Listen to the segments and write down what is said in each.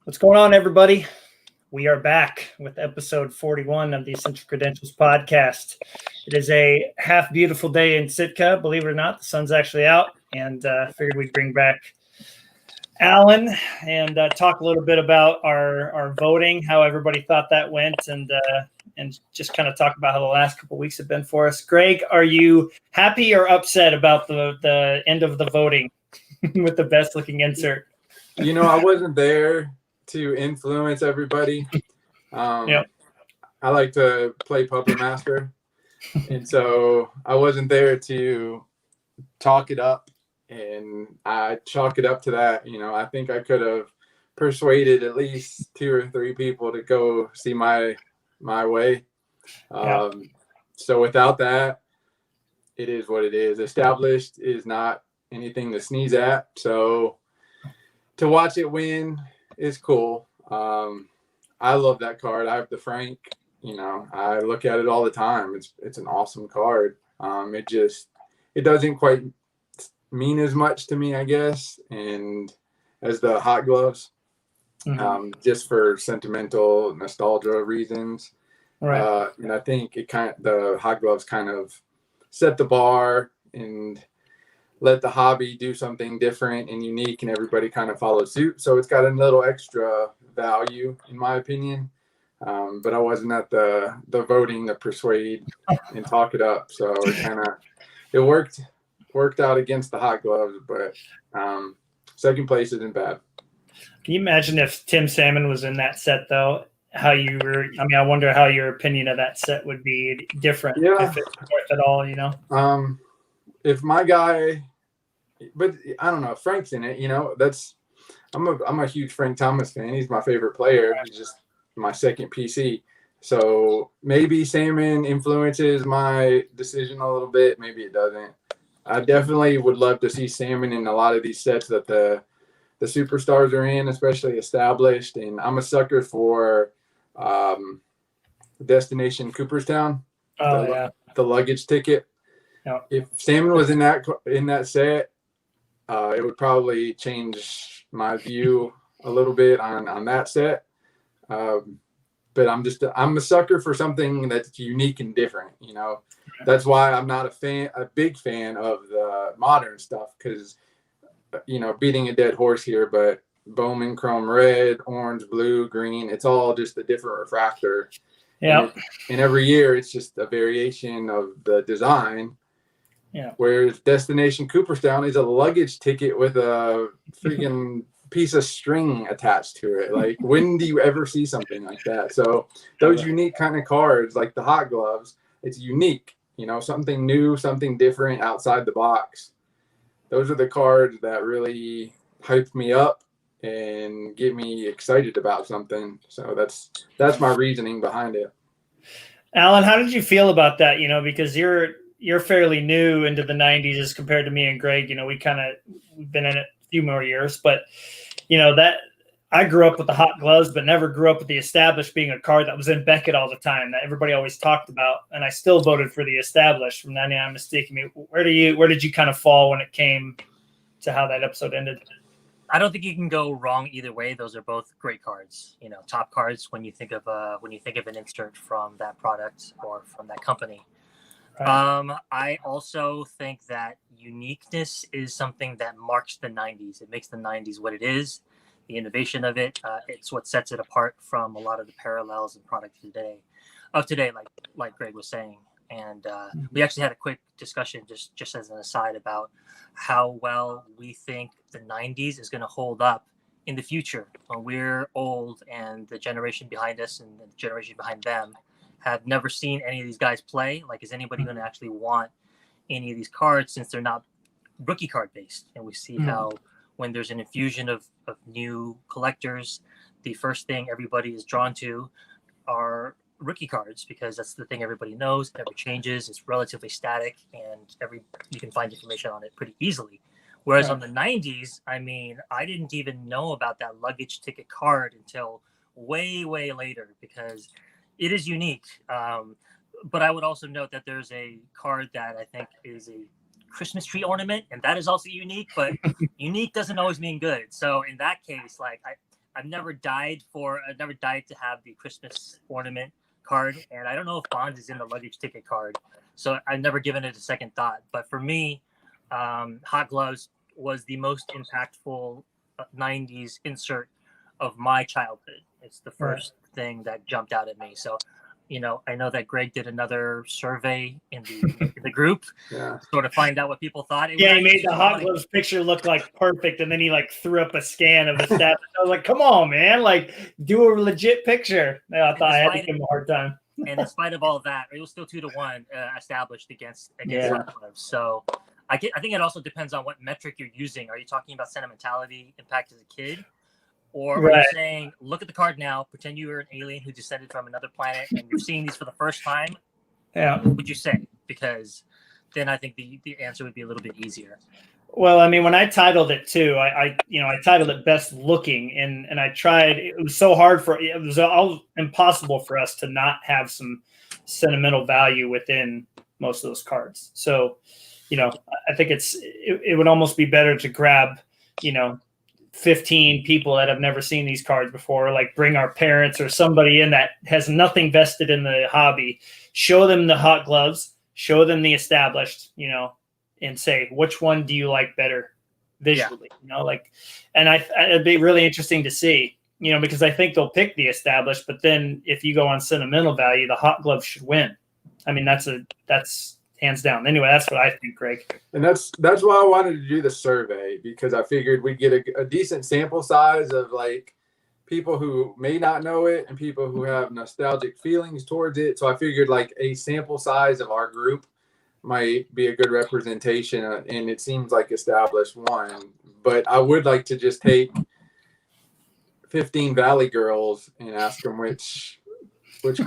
What's going on, everybody? We are back with episode 41 of the Essential Credentials podcast. It is a half beautiful day in Sitka. Believe it or not, the sun's actually out, and figured we'd bring back Alan and talk a little bit about our voting, how everybody thought that went, and just kind of talk about how the last couple of weeks have been for us. Greg, are you happy or upset about the end of the voting with the best looking insert? You know, I wasn't there to influence everybody. Yep. I like to play puppet master, and so I wasn't there to talk it up, and I chalk it up to that. You know, I think I could have persuaded at least 2 or 3 people to go see my way. So without that, it is what it is. Established is not anything to sneeze at. So to watch it win is cool. I love that card. I have the Frank. You know, I look at it all the time. It's an awesome card. It doesn't quite mean as much to me, I guess, and as the hot gloves, just for sentimental nostalgia reasons. Right. And I think the hot gloves kind of set the bar and let the hobby do something different and unique, and everybody kind of followed suit. So it's got a little extra value, in my opinion. But I wasn't at the voting to persuade and talk it up. So it worked out against the hot gloves, but second place isn't bad. Can you imagine if Tim Salmon was in that set, though? I wonder how your opinion of that set would be different, if it's worth it all, you know? If my guy, but I don't know, Frank's in it, you know, I'm a huge Frank Thomas fan. He's my favorite player. He's just my second PC. So maybe Salmon influences my decision a little bit. Maybe it doesn't. I definitely would love to see Salmon in a lot of these sets that the superstars are in, especially established. And I'm a sucker for Destination Cooperstown. The luggage ticket. Yep. If Salmon was in that set, it would probably change my view a little bit on that set. But I'm a sucker for something that's unique and different. You know, that's why I'm not a big fan of the modern stuff, because, you know, beating a dead horse here, but Bowman Chrome Red, Orange, Blue, Green, it's all just a different refractor. Yeah. And every year it's just a variation of the design. Yeah. Whereas Destination Cooperstown is a luggage ticket with a freaking piece of string attached to it. Like, when do you ever see something like that? So those unique kind of cards, like the hot gloves, it's unique, you know, something new, something different outside the box. Those are the cards that really hype me up and get me excited about something. So that's my reasoning behind it. Alan, how did you feel about that? You know, because you're fairly new into the 90s as compared to me and Greg. You know, we've been in it a few more years, but you know, that I grew up with the hot gloves, but never grew up with the established being a card that was in Beckett all the time, that everybody always talked about. And I still voted for the established from 99 Mistaken Me. Where did you kind of fall when it came to how that episode ended? I don't think you can go wrong either way. Those are both great cards, you know, top cards when you think of an insert from that product or from that company. Right. I also think that uniqueness is something that marks the 90s. It makes the 90s what it is. The innovation of it, it's what sets it apart from a lot of the parallels in product today, like Greg was saying. And we actually had a quick discussion, just as an aside, about how well we think the 90s is going to hold up in the future when we're old and the generation behind us and the generation behind them have never seen any of these guys play. Like, is anybody going to actually want any of these cards, since they're not rookie card based? And we see how when there's an infusion of new collectors, the first thing everybody is drawn to are rookie cards, because that's the thing everybody knows. It never changes. It's relatively static, and you can find information on it pretty easily. Whereas on the 90s, I mean, I didn't even know about that luggage ticket card until way, way later, because it is unique. But I would also note that there's a card that I think is a Christmas tree ornament, and that is also unique, but unique doesn't always mean good. So in that case, like, I've never died to have the Christmas ornament card, and I don't know if Bonds is in the luggage ticket card, so I've never given it a second thought. But for me, Hot Gloves was the most impactful 90s insert of my childhood. It's the first thing that jumped out at me. So, I know that Greg did another survey in the group, sort of find out what people thought. He made the Hot Gloves picture look like perfect, and then he like threw up a scan of the stats. I was like, "Come on, man! Like, do a legit picture." I thought I had to give him a hard time. And in spite of all that, it was still 2-1 established against Hot Gloves. So, I think it also depends on what metric you're using. Are you talking about sentimentality, impact as a kid? Or are you saying, look at the card now, pretend you were an alien who descended from another planet and you're seeing these for the first time? Yeah. What would you say? Because then I think the answer would be a little bit easier. Well, I mean, when I titled it too, I titled it Best Looking, and I tried. It was so hard it was all impossible for us to not have some sentimental value within most of those cards. So, I think it would almost be better to grab, 15 people that have never seen these cards before, like bring our parents or somebody in that has nothing vested in the hobby, show them the Hot Gloves, show them the established, and say, which one do you like better visually? And it'd be really interesting to see, because I think they'll pick the established, but then if you go on sentimental value, the Hot Gloves should win. I mean, that's hands down. Anyway, that's what I think, Greg. And that's why I wanted to do the survey, because I figured we'd get a decent sample size of like people who may not know it and people who have nostalgic feelings towards it. So I figured like a sample size of our group might be a good representation, and it seems like established won. But I would like to just take 15 Valley girls and ask them which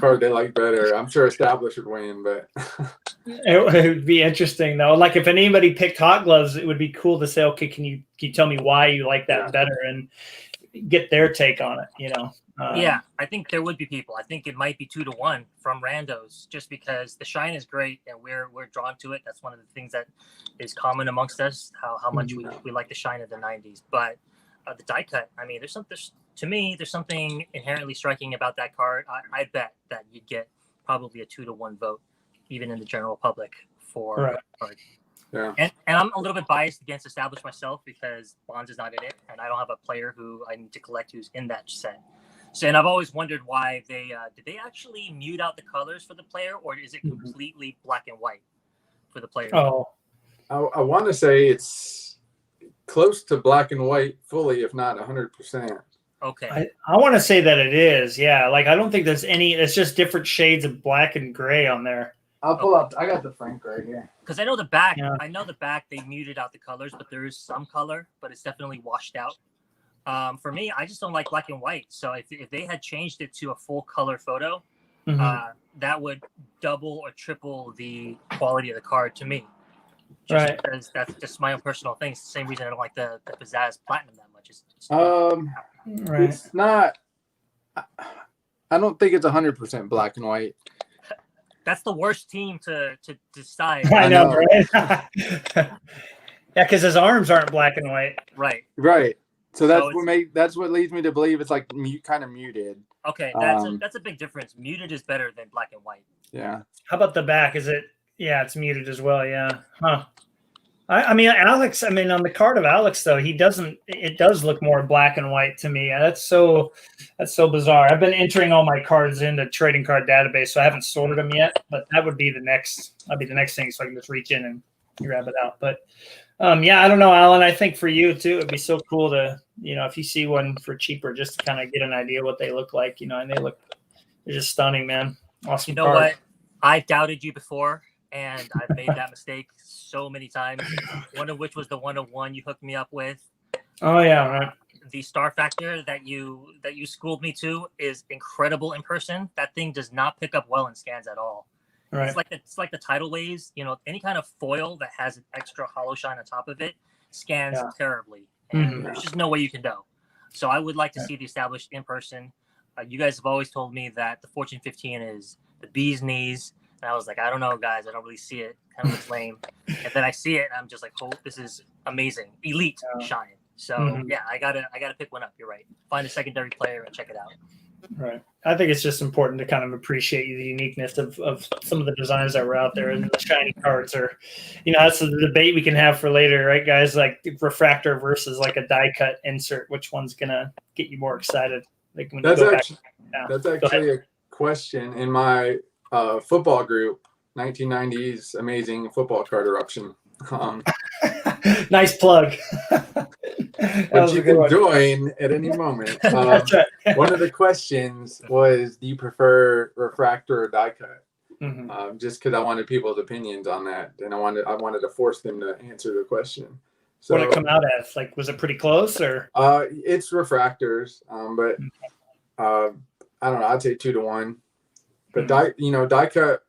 card they like better. I'm sure established would win, but it would be interesting though. Like if anybody picked Hot Gloves, it would be cool to say, okay, can you tell me why you like that better, and get their take on it, Yeah, I think there would be people. I think it might be 2-1 from randos, just because the shine is great and we're drawn to it. That's one of the things that is common amongst us, how much we like the shine of the 90s. But the die cut, I mean, there's something inherently striking about that card. I bet that you'd get probably a 2-1 vote, even in the general public for that card. Yeah. And I'm a little bit biased against established myself because Bonds is not in it, and I don't have a player who I need to collect who's in that set. So, and I've always wondered why did they actually mute out the colors for the player, or is it completely black and white for the player? Oh, I want to say it's close to black and white fully, if not 100%. Okay. I want to say that it is. Yeah. Like, I don't think there's it's just different shades of black and gray on there. I'll pull up. I got the Frank right here. Because I know the back. Yeah. I know the back. They muted out the colors, but there is some color, but it's definitely washed out. For me, I just don't like black and white. So if they had changed it to a full color photo, that would double or triple the quality of the card to me. Just because that's just my own personal thing. It's the same reason I don't like the Pizzazz Platinum that much. It's not. I don't think it's 100% black and white. That's the worst team to decide. I know, right? Yeah, because his arms aren't black and white. Right. So that's what leads me to believe it's like kind of muted. Okay, that's a big difference. Muted is better than black and white. Yeah. How about the back? Is it? Yeah, it's muted as well. Yeah. Huh. I mean, Alex. I mean, on the card of Alex though, he doesn't. It does look more black and white to me. That's so bizarre. I've been entering all my cards into trading card database, so I haven't sorted them yet. But that would be the next. That'd be the next thing, so I can just reach in and grab it out. But yeah, I don't know, Alan. I think for you too, it'd be so cool to if you see one for cheaper, just to kind of get an idea what they look like. And they're just stunning, man. Awesome. You know what? I doubted you before, and I've made that mistake so many times. One of which was the 101 you hooked me up with. Oh yeah, right. The Star Factor that you schooled me to is incredible in person. That thing does not pick up well in scans at all. Right. It's like the tidal waves. Any kind of foil that has an extra hollow shine on top of it scans terribly, and there's just no way you can know. So I would like to see the established in person. You guys have always told me that the Fortune 15 is the bee's knees. And I was like, I don't know, guys. I don't really see it. Kind of looks lame. And then I see it, and I'm just like, oh, this is amazing. Elite shine. So Mhm. yeah, I gotta pick one up. You're right. Find a secondary player and check it out. Right. I think it's just important to kind of appreciate the uniqueness of some of the designs that were out there, and the shiny cards are, that's the debate we can have for later, right, guys? Like refractor versus like a die cut insert, which one's gonna get you more excited? Like when you That's go actually back. that's Go ahead. actually a question in my football group, 1990s amazing football card eruption. Nice plug. That Which was you a good can one. join at any moment. That's right. One of the questions was, do you prefer refractor or die cut? Mhm. Just because I wanted people's opinions on that, and I wanted to force them to answer the question. What did So it come out as? Like, was it pretty close or? it's refractors, but I don't know. I'd say 2-1. But die cut.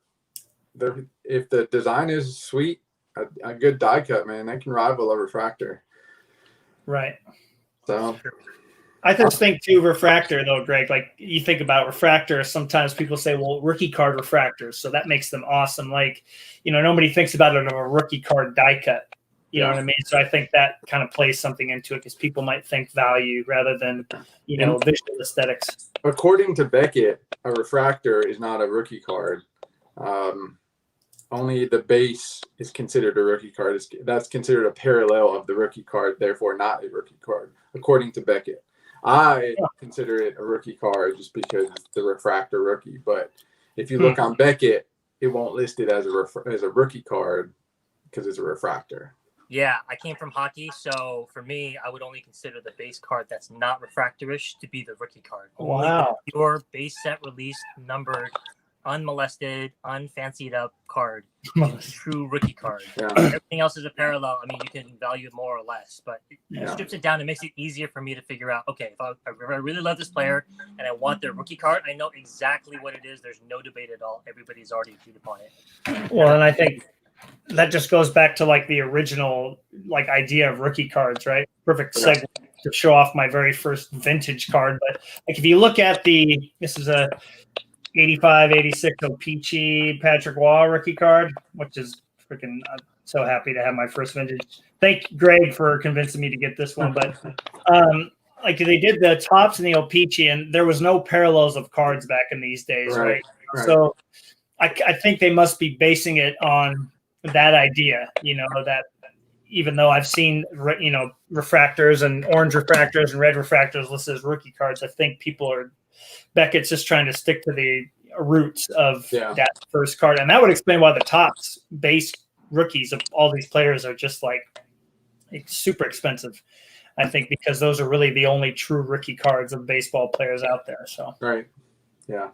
If the design is sweet, a good die cut, man, that can rival a refractor. Right. So I just think too, refractor though, Greg, like you think about refractor, sometimes people say, well, rookie card refractors. So that makes them awesome. Like, nobody thinks about it of a rookie card die cut. You know what I mean? So I think that kind of plays something into it because people might think value rather than, visual aesthetics. according to Beckett, a refractor is not a rookie card. Only the base is considered a rookie card. That's considered a parallel of the rookie card, therefore not a rookie card, according to Beckett. I consider it a rookie card just because it's the refractor rookie. But if you look on Beckett, it won't list it as a rookie card because it's a refractor. Yeah, I came from hockey, so for me, I would only consider the base card that's not refractorish to be the rookie card. Wow. Only your base set released, numbered, unmolested, unfancied up card is a true rookie card. Yeah. Everything else is a parallel. I mean, you can value it more or less, but it Yeah. strips it down and makes it easier for me to figure out, okay, if I really love this player and I want their rookie card, I know exactly what it is. There's no debate at all. Everybody's already agreed upon it. Well, and I think that just goes back to like the original like idea of rookie cards, right? Perfect segue to show off my very first vintage card. But like if you look at this is a 85, 86 O-Pee-Chee Patrick Waugh rookie card, which is freaking, I'm so happy to have my first vintage. Thank Greg for convincing me to get this one. But like they did the tops in the O-Pee-Chee, and there was no parallels of cards back in these days, right? So I think they must be basing it on that idea, that even though I've seen, refractors and orange refractors and red refractors listed as rookie cards, I think Beckett's just trying to stick to the roots of that first card. And that would explain why the tops base rookies of all these players are just like super expensive. I think because those are really the only true rookie cards of baseball players out there. So Right. Yeah.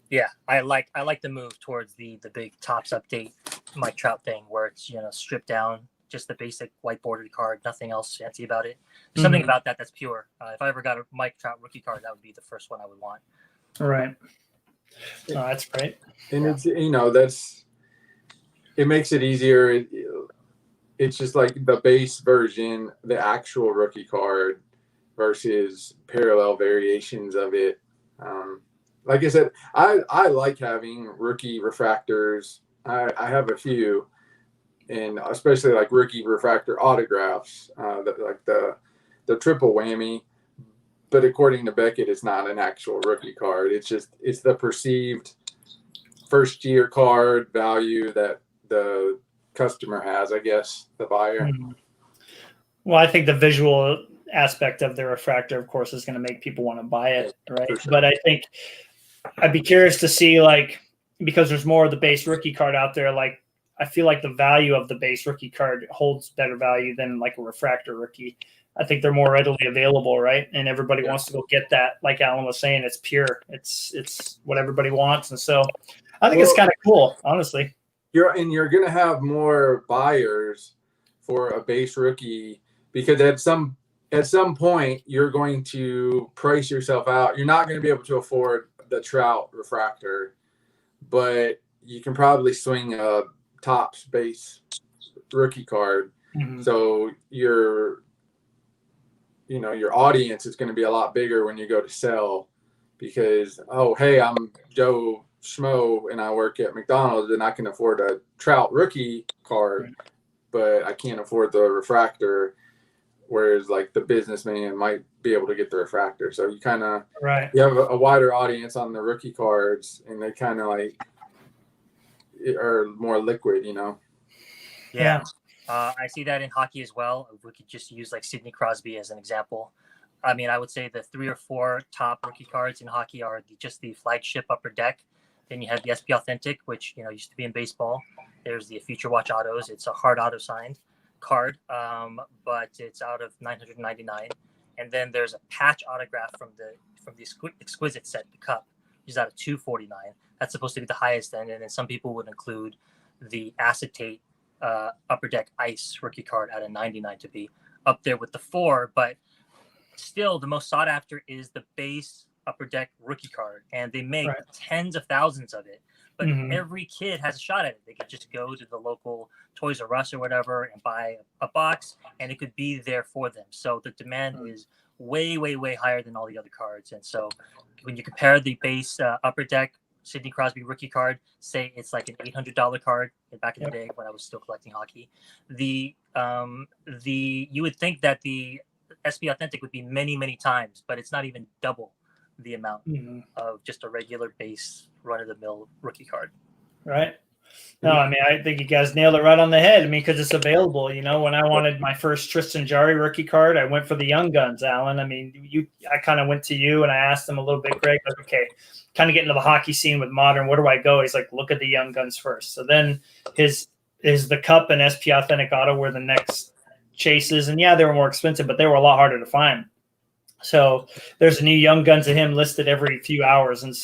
Yeah, I like the move towards the big tops update Mike Trout thing where it's stripped down, just the basic white bordered card, nothing else fancy about it. There's something about that's pure. If I ever got a Mike Trout rookie card, that would be the first one I would want. Right. Oh, that's great. And it's it makes it easier. It's just like the base version, the actual rookie card versus parallel variations of it. Like I said, I like having rookie refractors. I have a few, and especially like rookie refractor autographs, like the triple whammy. But according to Beckett, it's not an actual rookie card. It's the perceived first year card value that the customer has, I guess, the buyer. Well, I think the visual aspect of the refractor, of course, is going to make people want to buy it, right? For sure. But I think I'd be curious to see, like, because there's more of the base rookie card out there, like, I feel like the value of the base rookie card holds better value than like a refractor rookie. I think they're more readily available, right? And everybody wants to go get that. Like Alan was saying, it's pure. It's what everybody wants. And so I think it's kind of cool, honestly. You're going to have more buyers for a base rookie because at some point you're going to price yourself out. You're not going to be able to afford the Trout refractor, but you can probably swing a Topps base rookie card. So your audience is going to be a lot bigger when you go to sell because, oh, hey, I'm Joe Schmo and I work at McDonald's and I can afford a Trout rookie card, but I can't afford the refractor. whereas like the businessman might be able to get the refractor. So you kind of Right. you have a wider audience on the rookie cards, and they kind of like are more liquid, you know. Yeah. I see that in hockey as well. We could just use like Sidney Crosby as an example. I mean, I would say the 3 or 4 top rookie cards in hockey are just the flagship Upper Deck. Then you have the SP Authentic, which used to be in baseball. There's the Future Watch Autos. It's a hard auto signed card, but it's out of $999. And then there's a patch autograph from the Exquisite set, the Cup, which is out of $249. That's supposed to be the highest end. And then some people would include the acetate Upper Deck Ice rookie card at a 99 to be up there with the 4, but still the most sought after is the base Upper Deck rookie card, and they make tens of thousands of it, but every kid has a shot at it. They could just go to the local Toys R Us or whatever and buy a box, and it could be there for them. So the demand is way higher than all the other cards. And so when you compare the base Upper Deck Sidney Crosby rookie card, say it's like an $800 card back in the day when I was still collecting hockey, you would think that the SP Authentic would be many times, but it's not even double the amount of just a regular base run-of-the-mill rookie card. Right. No, I mean, I think you guys nailed it right on the head. I mean, because it's available. When I wanted my first Tristan Jarry rookie card, I went for the Young Guns, Alan. I mean, I kind of went to you and I asked him a little bit, Greg, like, okay, kind of get into the hockey scene with modern. Where do I go? He's like, look at the Young Guns first. So then the Cup and SP Authentic Auto were the next chases. And yeah, they were more expensive, but they were a lot harder to find. So there's a new Young Guns of him listed every few hours. And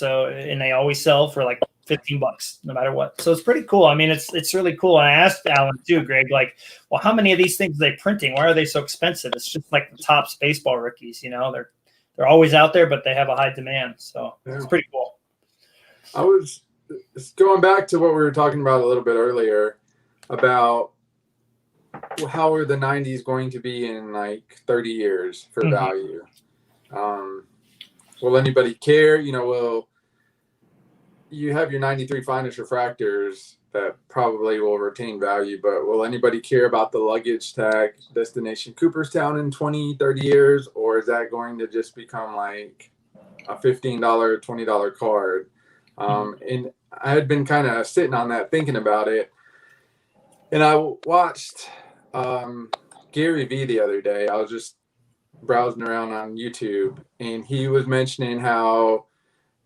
they always sell for like $15 no matter what. So it's pretty cool. I mean, it's really cool. And I asked Alan too, Greg, like, well, how many of these things are they printing? Why are they so expensive? It's just like the top baseball rookies, they're always out there, but they have a high demand. So it's pretty cool. I was going back to what we were talking about a little bit earlier about how are the 90s going to be in like 30 years for value. Will anybody care? Will you have your 93 finest refractors that probably will retain value, but will anybody care about the luggage tag Destination Cooperstown in 20, 30 years? Or is that going to just become like a $15, $20 card? And I had been kind of sitting on that, thinking about it. And I watched Gary Vee the other day. I was just browsing around on YouTube, and he was mentioning how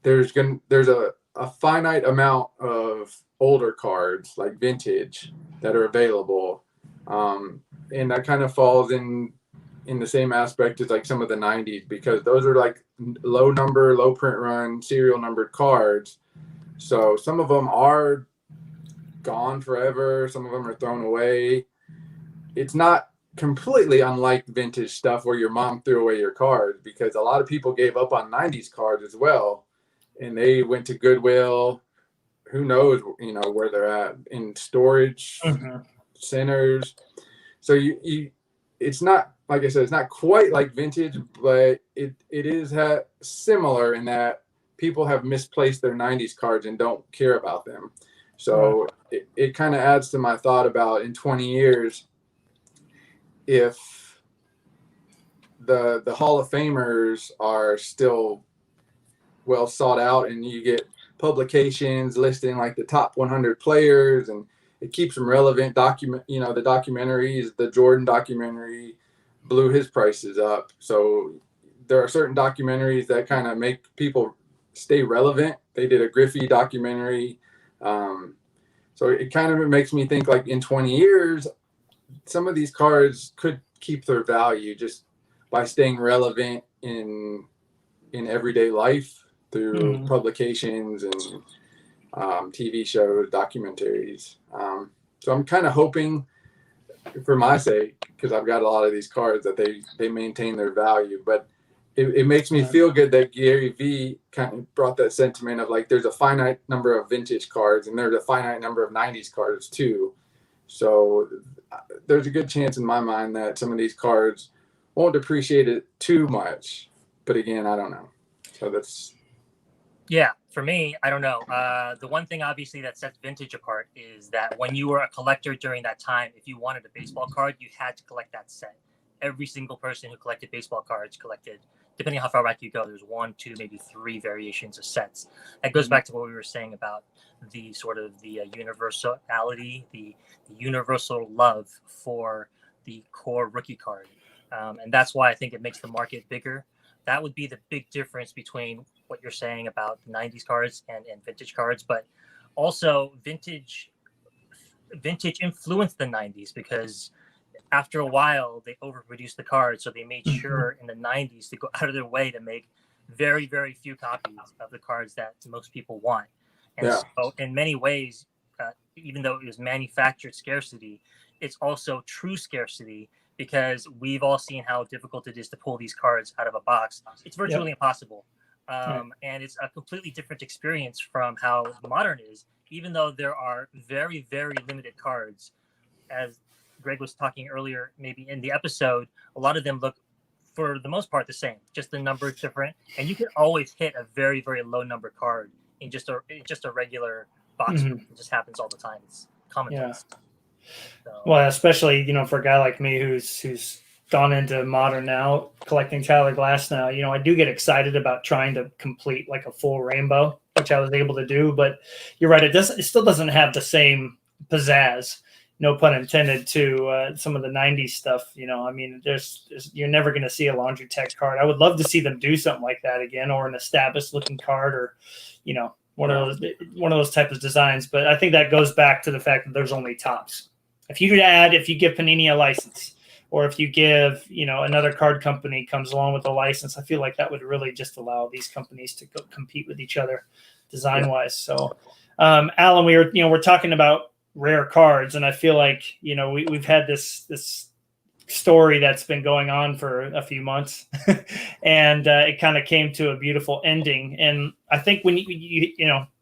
there's a finite amount of older cards, like vintage, that are available, and that kind of falls in the same aspect as like some of the 90s, because those are like low print run, serial numbered cards. So some of them are gone forever, some of them are thrown away. It's not completely unlike vintage stuff where your mom threw away your cards, because a lot of people gave up on 90s cards as well, and they went to Goodwill. Who knows, where they're at in storage centers. So it's not, like I said, it's not quite like vintage, but it is similar in that people have misplaced their 90s cards and don't care about them. So it kind of adds to my thought about in 20 years, if the Hall of Famers are still well sought out, and you get publications listing like the top 100 players, and it keeps them relevant. The documentaries, the Jordan documentary blew his prices up. So there are certain documentaries that kind of make people stay relevant. They did a Griffey documentary. So it kind of makes me think, like, in 20 years, some of these cards could keep their value just by staying relevant in everyday life through publications and TV shows, documentaries. So I'm kind of hoping, for my sake, because I've got a lot of these cards, that they maintain their value. But it makes me feel good that Gary Vee kind of brought that sentiment of, like, there's a finite number of vintage cards and there's a finite number of 90s cards too. So there's a good chance in my mind that some of these cards won't depreciate it too much. But again, I don't know. So that's... Yeah, for me, I don't know. The one thing obviously that sets vintage apart is that when you were a collector during that time, if you wanted a baseball card, you had to collect that set. every single person who collected baseball cards collected, depending on how far back you go, there's 1, 2, maybe 3 variations of sets. That goes back to what we were saying about the sort of the universality, the universal love for the core rookie card. And that's why I think it makes the market bigger. That would be the big difference between what you're saying about 90s cards and vintage cards. But also vintage influenced the 90s, because after a while they overproduced the cards. So they made sure in the 90s to go out of their way to make very, very few copies of the cards that most people want. And so in many ways, even though it was manufactured scarcity, it's also true scarcity, because we've all seen how difficult it is to pull these cards out of a box. It's virtually impossible. And it's a completely different experience from how modern is, even though there are very, very limited cards. As Greg was talking earlier, maybe in the episode, a lot of them look, for the most part, the same, just the number is different. And you can always hit a very, very low number card in just a regular box. It just happens all the time. It's commonplace. So. Well, especially, for a guy like me who's gone into modern now, collecting Tyler Glass now, I do get excited about trying to complete like a full rainbow, which I was able to do. But you're right, it still doesn't have the same pizzazz, no pun intended, to some of the 90s stuff. There's you're never going to see a Laundry Tech card. I would love to see them do something like that again, or an established looking card, or one of those types of designs. But I think that goes back to the fact that there's only tops. If you give Panini a license, or if you give another card company comes along with a license, I feel like that would really just allow these companies to go compete with each other design wise. So Alan, we're talking about rare cards, and I feel like we've had this story that's been going on for a few months, and it kind of came to a beautiful ending. And I think when you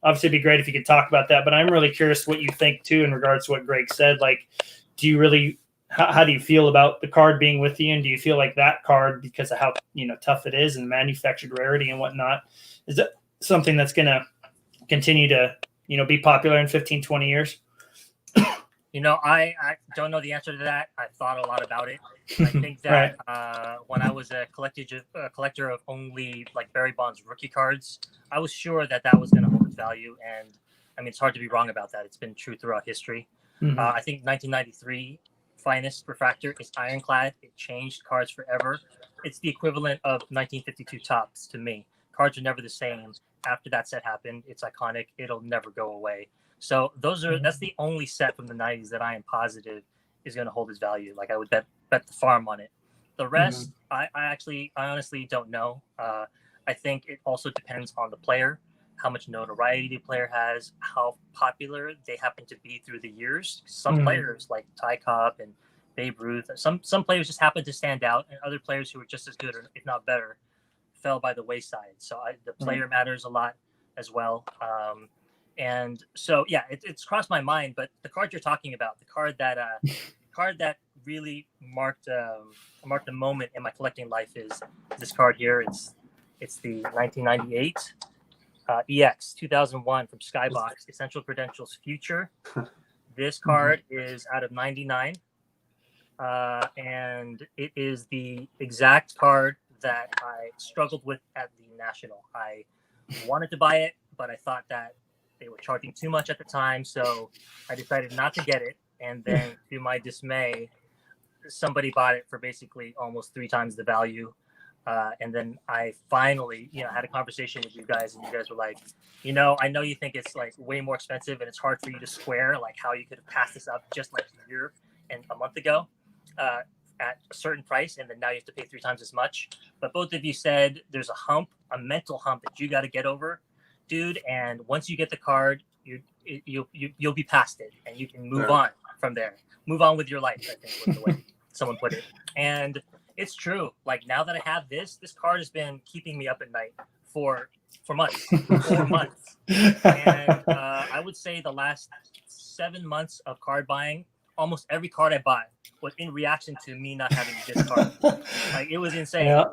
obviously it'd be great if you could talk about that, but I'm really curious what you think too in regards to what Greg said. Like, do you really, how do you feel about the card being with you, and do you feel like that card, because of how tough it is and manufactured rarity and whatnot, is it something that's going to continue to be popular in 15-20 years? I don't know the answer to that. I've thought a lot about it. I think that when I was a collector of only like Barry Bonds rookie cards, I was sure that was going to hold its value. And I mean, it's hard to be wrong about that. It's been true throughout history. I think 1993 finest refractor is ironclad. It changed cards forever. It's the equivalent of 1952 tops to me. Cards are never the same after that set happened. It's iconic. It'll never go away. So that's the only set from the 90s that I am positive is going to hold its value. Like, I would bet the farm on it. The rest, I honestly don't know. I think it also depends on the player, how much notoriety the player has, how popular they happen to be through the years. Some players like Ty Cobb and Babe Ruth, some players just happen to stand out, and other players who are just as good, or if not better, fell by the wayside. So the player matters a lot as well. And so, it's crossed my mind. But the card you're talking about, the card that really marked a moment in my collecting life, is this card here. It's the 1998 EX 2001 from Skybox, Essential Credentials Future. This card is out of 99, and it is the exact card that I struggled with at the National. I wanted to buy it, but I thought that they were charging too much at the time, so I decided not to get it. And then, to my dismay, somebody bought it for basically almost 3 times the value. And then I finally, had a conversation with you guys, and you guys were like, I know you think it's like way more expensive, and it's hard for you to square like how you could have passed this up just like a year and a month ago at a certain price, and then now you have to pay 3 times as much. But both of you said there's a mental hump that you got to get over, dude. And once you get the card, you'll be past it, and you can move on from there. Move on with your life, I think was the way someone put it. And it's true. Like, now that I have this card has been keeping me up at night for months, 4 months. And I would say the last 7 months of card buying, almost every card I bought was in reaction to me not having this card. Like, it was insane.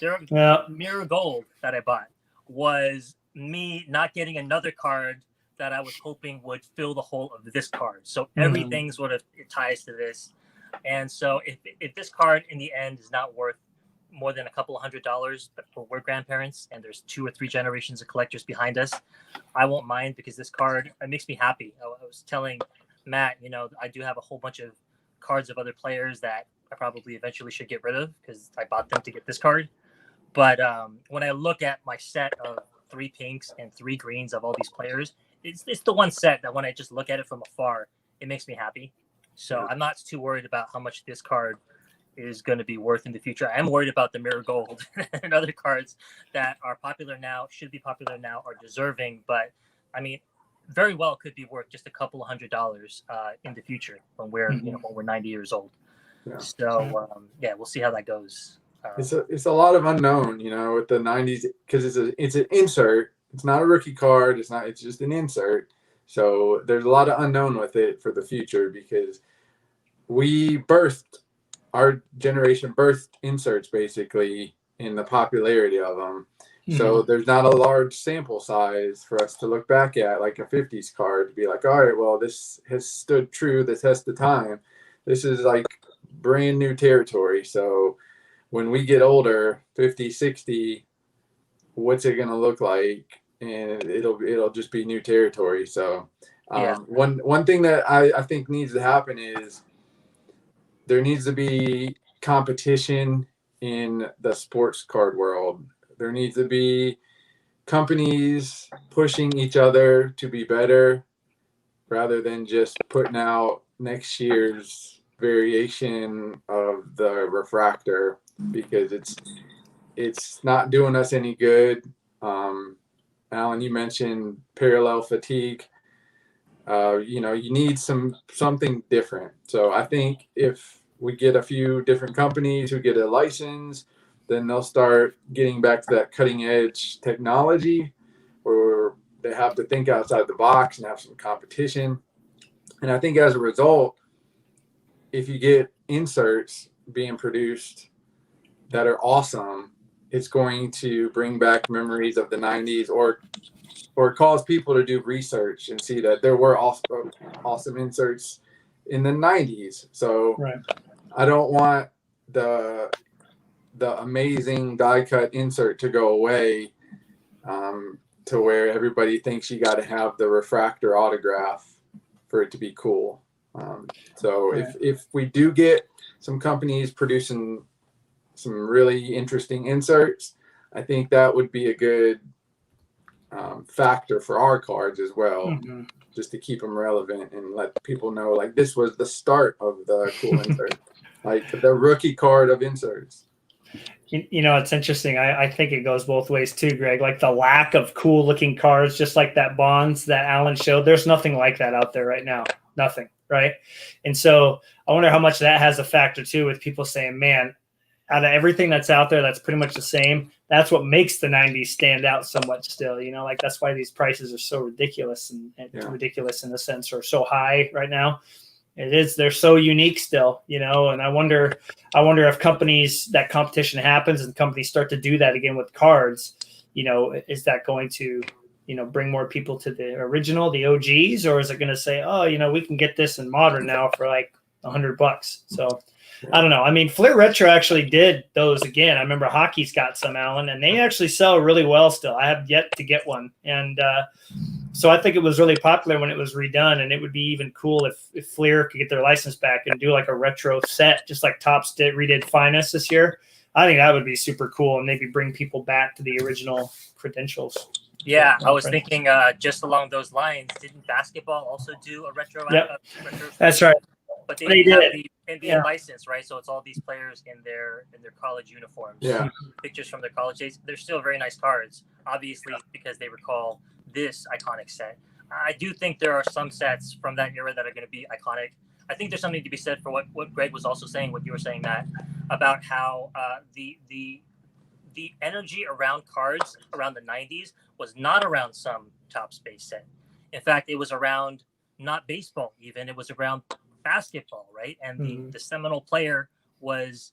Mirror Gold that I bought was me not getting another card that I was hoping would fill the hole of this card. So everything sort of ties to this. And so if this card in the end is not worth more than a couple of $100, but we're grandparents and there's 2 or 3 generations of collectors behind us, I won't mind, because this card, it makes me happy. I was telling Matt, I do have a whole bunch of cards of other players that I probably eventually should get rid of because I bought them to get this card. But when I look at my set of 3 pinks and 3 greens of all these players, it's the one set that when I just look at it from afar, it makes me happy. So I'm not too worried about how much this card is going to be worth in the future. I am worried about the Mirror Gold and other cards that are popular now, should be popular now, are deserving. But I mean, very well could be worth just a couple of $100 in the future when we're when we're 90 years old. Yeah. So we'll see how that goes. It's a lot of unknown, with the 90s, because it's an insert. It's not a rookie card. It's just an insert. So there's a lot of unknown with it for the future, because our generation birthed inserts basically in the popularity of them. So there's not a large sample size for us to look back at, like a 50s card, to be like, all right, well, this has stood true the test of time. This is like brand new territory. So when we get older, 50, 60, what's it going to look like? And it'll just be new territory. So one thing that I think needs to happen is there needs to be competition in the sports card world. There needs to be companies pushing each other to be better rather than just putting out next year's variation of the refractor, because it's not doing us any good. Alan, you mentioned parallel fatigue. You need something different. So I think if we get a few different companies who get a license, then they'll start getting back to that cutting edge technology where they have to think outside the box and have some competition. And I think as a result, if you get inserts being produced that are awesome, it's going to bring back memories of the 90s, or cause people to do research and see that there were awesome inserts in the 90s. So I don't want the amazing die cut insert to go away, to where everybody thinks you got to have the refractor autograph for it to be cool. If we do get some companies producing some really interesting inserts, I think that would be a good factor for our cards as well, just to keep them relevant and let people know, like, this was the start of the cool insert, like the rookie card of inserts. It's interesting. I think it goes both ways too, Greg. Like the lack of cool looking cards, just like that Bonds that Alan showed, there's nothing like that out there right now. Nothing. Right. And so I wonder how much that has a factor too, with people saying, man, out of everything that's out there, that's pretty much the same. That's what makes the 90s stand out so much still, like that's why these prices are so ridiculous and ridiculous in a sense, or so high right now. They're so unique still, and I wonder if companies, that competition happens and companies start to do that again with cards, is that going to, bring more people to the original, the OGs, or is it going to say, oh, we can get this in modern now for like $100? So I don't know. I mean, Fleer Retro actually did those again. I remember Hockey's got some, Alan, and they actually sell really well still. I have yet to get one. And so I think it was really popular when it was redone, and it would be even cool if Fleer could get their license back and do like a retro set, just like Topps redid Finest this year. I think that would be super cool, and maybe bring people back to the original credentials. Yeah, I was thinking just along those lines. Didn't basketball also do a retro? Yep. That's right. But they did have the NBA license, right? So it's all these players in their college uniforms. Yeah. Pictures from their college days. They're still very nice cards, obviously, because they recall this iconic set. I do think there are some sets from that era that are going to be iconic. I think there's something to be said for what Greg was also saying, what you were saying, Matt, about how the energy around cards around the 90s was not around some Topps base set. In fact, it was around not baseball even. It was around basketball, right? And the seminal player was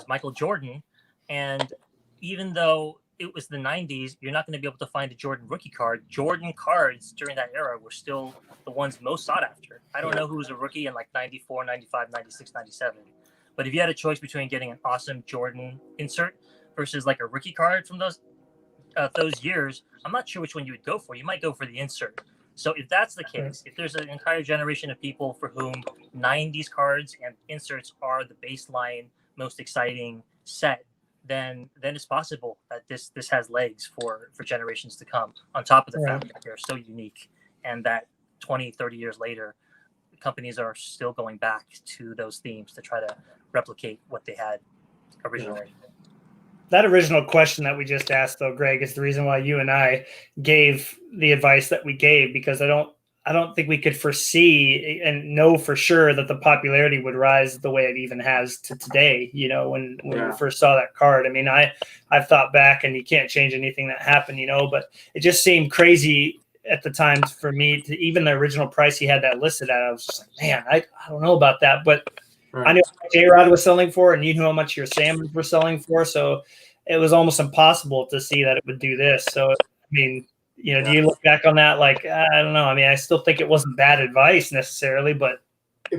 Michael Jordan. And even though it was the 90s, you're not going to be able to find a Jordan rookie card. Jordan cards during that era were still the ones most sought after. I don't know who was a rookie in like 94, 95, 96, 97. But if you had a choice between getting an awesome Jordan insert versus like a rookie card from those years, I'm not sure which one you would go for. You might go for the insert. So if that's the case, if there's an entire generation of people for whom 90s cards and inserts are the baseline, most exciting set, then it's possible that this has legs for generations to come, on top of the fact that they're so unique and that 20, 30 years later, companies are still going back to those themes to try to replicate what they had originally. That original question that we just asked, though, Greg, is the reason why you and I gave the advice that we gave, because I don't think we could foresee and know for sure that the popularity would rise the way it even has to today. You know, when we first saw that card, I mean, I've thought back, and you can't change anything that happened, you know, but it just seemed crazy at the time for me to even the original price he had that listed at. I was just like, man, I don't know about that, but I knew how much J-Rod was selling for, and you knew how much your Salmons were selling for, so it was almost impossible to see that it would do this. So, I mean, you know, do you look back on that like, I don't know. I mean, I still think it wasn't bad advice necessarily, but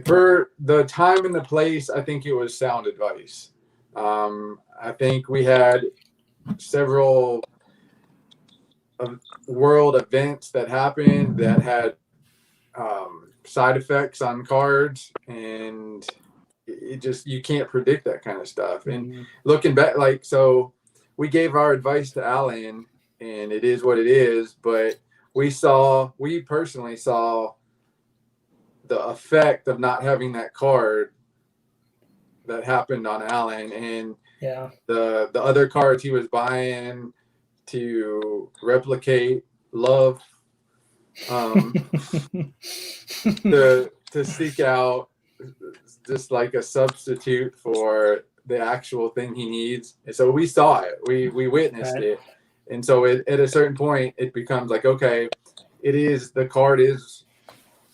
for the time and the place, I think it was sound advice. I think we had several world events that happened that had side effects on cards, and it just, you can't predict that kind of stuff. And looking back, like, so we gave our advice to Alan, and it is what it is, but we personally saw the effect of not having that card that happened on Alan, and the other cards he was buying to replicate love, to seek out just like a substitute for the actual thing he needs. And so we saw it, we witnessed it. And so at a certain point, it becomes like, okay, the card is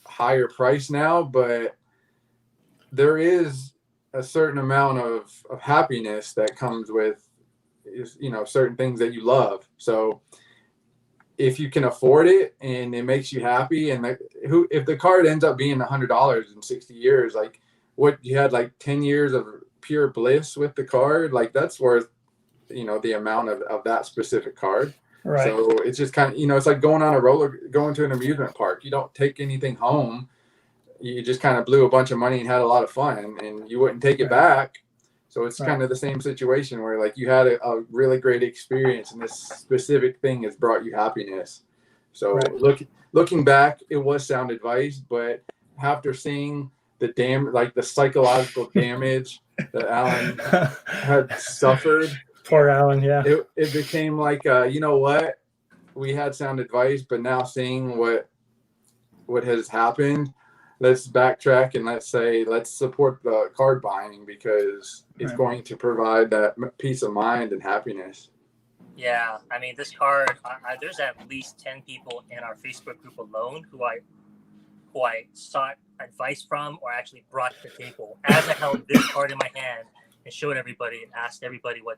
higher price now, but there is a certain amount of happiness that comes with, you know, certain things that you love. So if you can afford it and it makes you happy, and if the card ends up being $100 in 60 years, like what you had, like 10 years of pure bliss with the card, like that's worth, you know, the amount of that specific card. Right. So it's just kind of, you know, it's like going to an amusement park. You don't take anything home. You just kind of blew a bunch of money and had a lot of fun, and you wouldn't take it back. So it's kind of the same situation where, like, you had a really great experience, and this specific thing has brought you happiness. So looking back, it was sound advice, but after seeing the psychological damage that Alan had suffered, poor Alan, it became like, you know what, we had sound advice, but now seeing what has happened, let's backtrack and let's support the card buying, because it's going to provide that peace of mind and happiness. Yeah, I mean, this card, there's at least 10 people in our Facebook group alone who I sought advice from, or actually brought to the table as I held this card in my hand and showed everybody and asked everybody what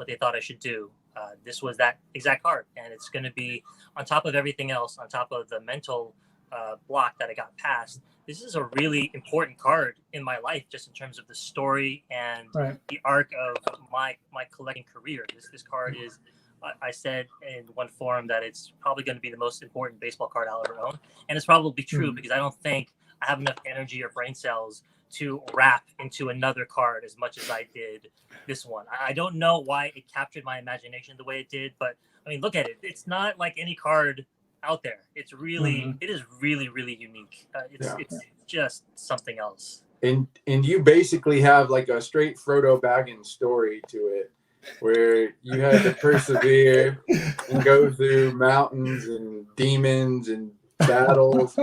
they thought I should do. This was that exact card, and it's going to be on top of everything else, on top of the mental block that I got past. This is a really important card in my life, just in terms of the story and the arc of my collecting career. This card is, I said in one forum that it's probably going to be the most important baseball card I'll ever own, and it's probably true, because I don't think I have enough energy or brain cells to wrap into another card as much as I did this one. I don't know why it captured my imagination the way it did, but I mean, look at it. It's not like any card out there. It's really, it is really, really unique. It's just something else. And you basically have like a straight Frodo Baggins story to it, where you had to persevere and go through mountains and demons and battles.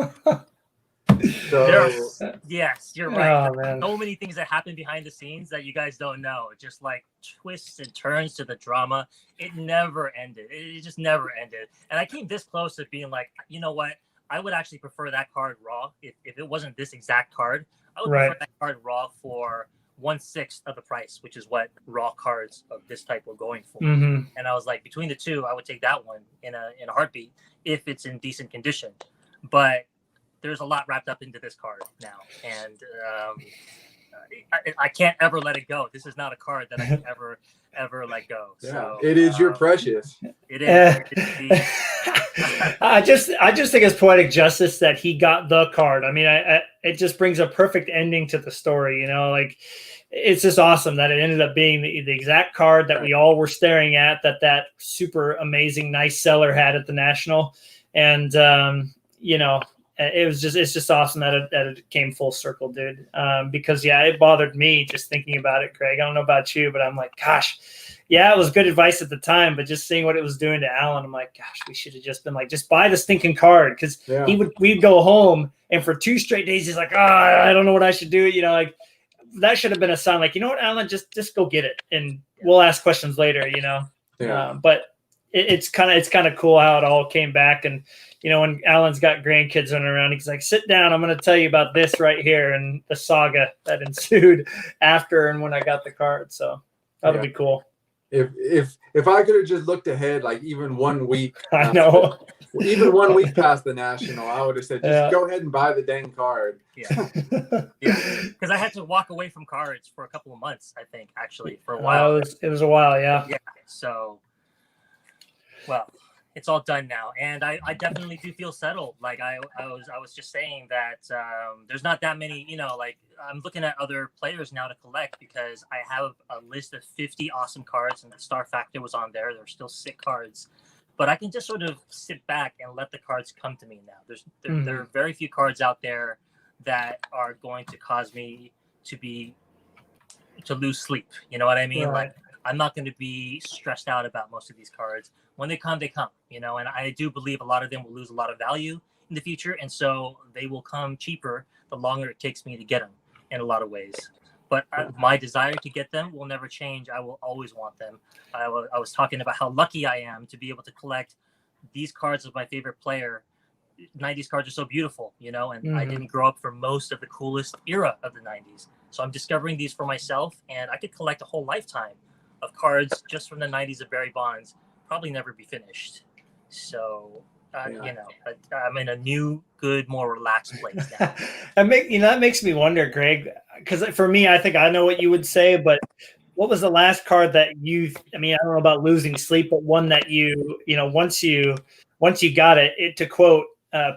So, yes, you're right. Oh, so many things that happen behind the scenes that you guys don't know. Just like twists and turns to the drama. It never ended. It just never ended. And I came this close to being like, you know what? I would actually prefer that card raw. If it wasn't this exact card, I would prefer that card raw for 1/6 of the price, which is what raw cards of this type were going for. Mm-hmm. And I was like, between the two, I would take that one in a heartbeat if it's in decent condition. But there's a lot wrapped up into this card now, and I can't ever let it go. This is not a card that I can ever let go. Yeah, So it is your precious. It is. I just think it's poetic justice that he got the card. I mean, it just brings a perfect ending to the story. You know, like it's just awesome that it ended up being the exact card that we all were staring at. That super amazing, nice seller had at the National, and you know. It's just awesome that it came full circle, dude. Because it bothered me just thinking about it, Craig. I don't know about you, but I'm like, gosh, yeah, it was good advice at the time, but just seeing what it was doing to Alan, I'm like, gosh, we should have just been like, just buy the stinking card, because we'd go home and for 2 straight days he's like, I don't know what I should do, you know, like that should have been a sign, like, you know what, Alan, just go get it, and we'll ask questions later, you know. But it's kind of cool how it all came back. And you know, when Alan's got grandkids running around, he's like, sit down, I'm going to tell you about this right here, and the saga that ensued after and when I got the card. So that'll be cool. If I could have just looked ahead, like even 1 week, I know, even 1 week past the National, I would have said, just go ahead and buy the dang card. Yeah, because I had to walk away from cards for a couple of months, I think, actually, for a while. It was a while, yeah. So, well, it's all done now, and I definitely do feel settled. Like I was just saying that there's not that many, you know, like I'm looking at other players now to collect, because I have a list of 50 awesome cards, and the Star Factor was on there. There's still sick cards, but I can just sort of sit back and let the cards come to me now. There are very few cards out there that are going to cause me to lose sleep. You know what I mean? Right. Like, I'm not going to be stressed out about most of these cards. When they come, you know, and I do believe a lot of them will lose a lot of value in the future. And so they will come cheaper the longer it takes me to get them in a lot of ways. But my desire to get them will never change. I will always want them. I was talking about how lucky I am to be able to collect these cards of my favorite player. 90s cards are so beautiful, you know, and I didn't grow up for most of the coolest era of the 90s. So I'm discovering these for myself, and I could collect a whole lifetime of cards just from the 90s of Barry Bonds. Probably never be finished. So, you know, I'm in a new, good, more relaxed place now. That makes me wonder, Greg, because for me, I think I know what you would say, but what was the last card that I mean, I don't know about losing sleep, but one that you know, once you got it, to quote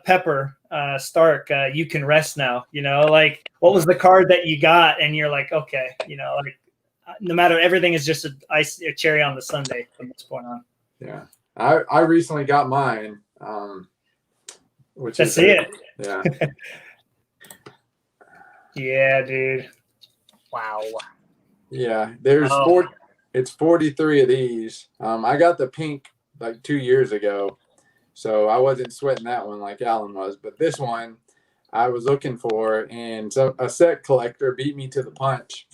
Pepper Stark, you can rest now, you know, like what was the card that you got and you're like, okay, you know, like no matter, everything is just a cherry on the sundae from this point on. Yeah, I recently got mine, which Let's see it. Yeah. Yeah, dude. Wow. Yeah, there's it's 43 of these. I got the pink like 2 years ago, so I wasn't sweating that one like Alan was. But this one I was looking for, and so a set collector beat me to the punch.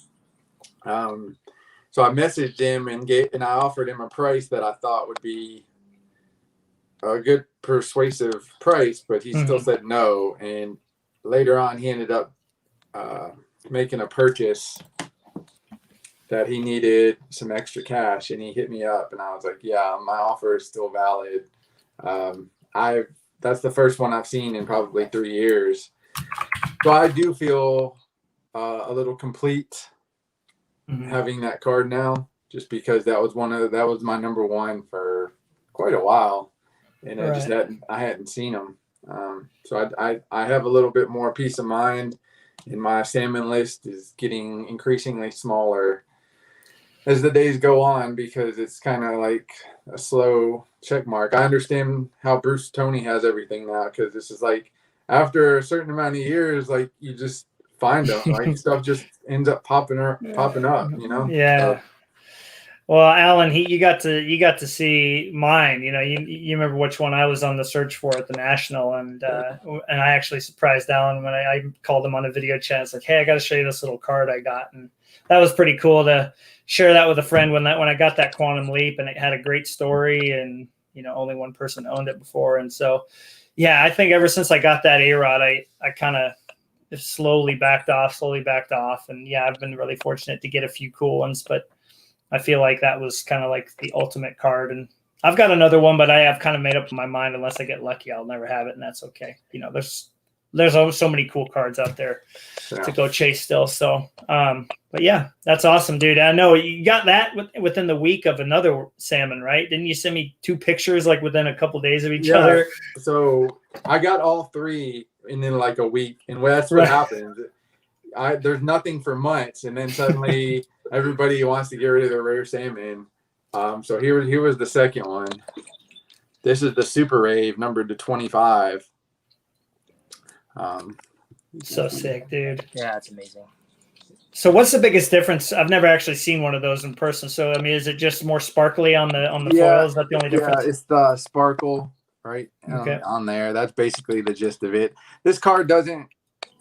So I messaged him and I offered him a price that I thought would be a good persuasive price, but he still said no. And later on, he ended up making a purchase that he needed some extra cash, and he hit me up, and I was like, yeah, my offer is still valid. That's the first one I've seen in probably 3 years. So I do feel a little complete having that card now, just because that was my number one for quite a while, and I hadn't seen them. So I have a little bit more peace of mind, and my salmon list is getting increasingly smaller as the days go on, because it's kind of like a slow check mark. I understand how Bruce Toney has everything now, because this is like after a certain amount of years, like you just find them, like stuff just ends up popping up, you know? Yeah. Well, Alan, you got to see mine. You know, you remember which one I was on the search for at the National, and I actually surprised Alan when I called him on a video chat. It's like, hey, I got to show you this little card I got, and that was pretty cool to share that with a friend when I got that Quantum Leap, and it had a great story, and you know, only one person owned it before, and so yeah, I think ever since I got that A-Rod, I kind of slowly backed off. And yeah, I've been really fortunate to get a few cool ones, but I feel like that was kind of like the ultimate card. And I've got another one, but I have kind of made up my mind, unless I get lucky, I'll never have it. And that's okay. You know, there's always so many cool cards out there to go chase still. So, but yeah, that's awesome, dude. I know you got that within the week of another salmon, right? Didn't you send me 2 pictures like within a couple days of each other? So I got all 3 in like a week, and that's what happens. There's nothing for months, and then suddenly everybody wants to get rid of their rare salmon. So here was the second one. This is the Super Rave, numbered to 25. So sick, dude. Yeah, it's amazing. So what's the biggest difference? I've never actually seen one of those in person. So I mean, is it just more sparkly on the foil? Is that the only difference? Yeah, it's the sparkle right on there. That's basically the gist of it. This card doesn't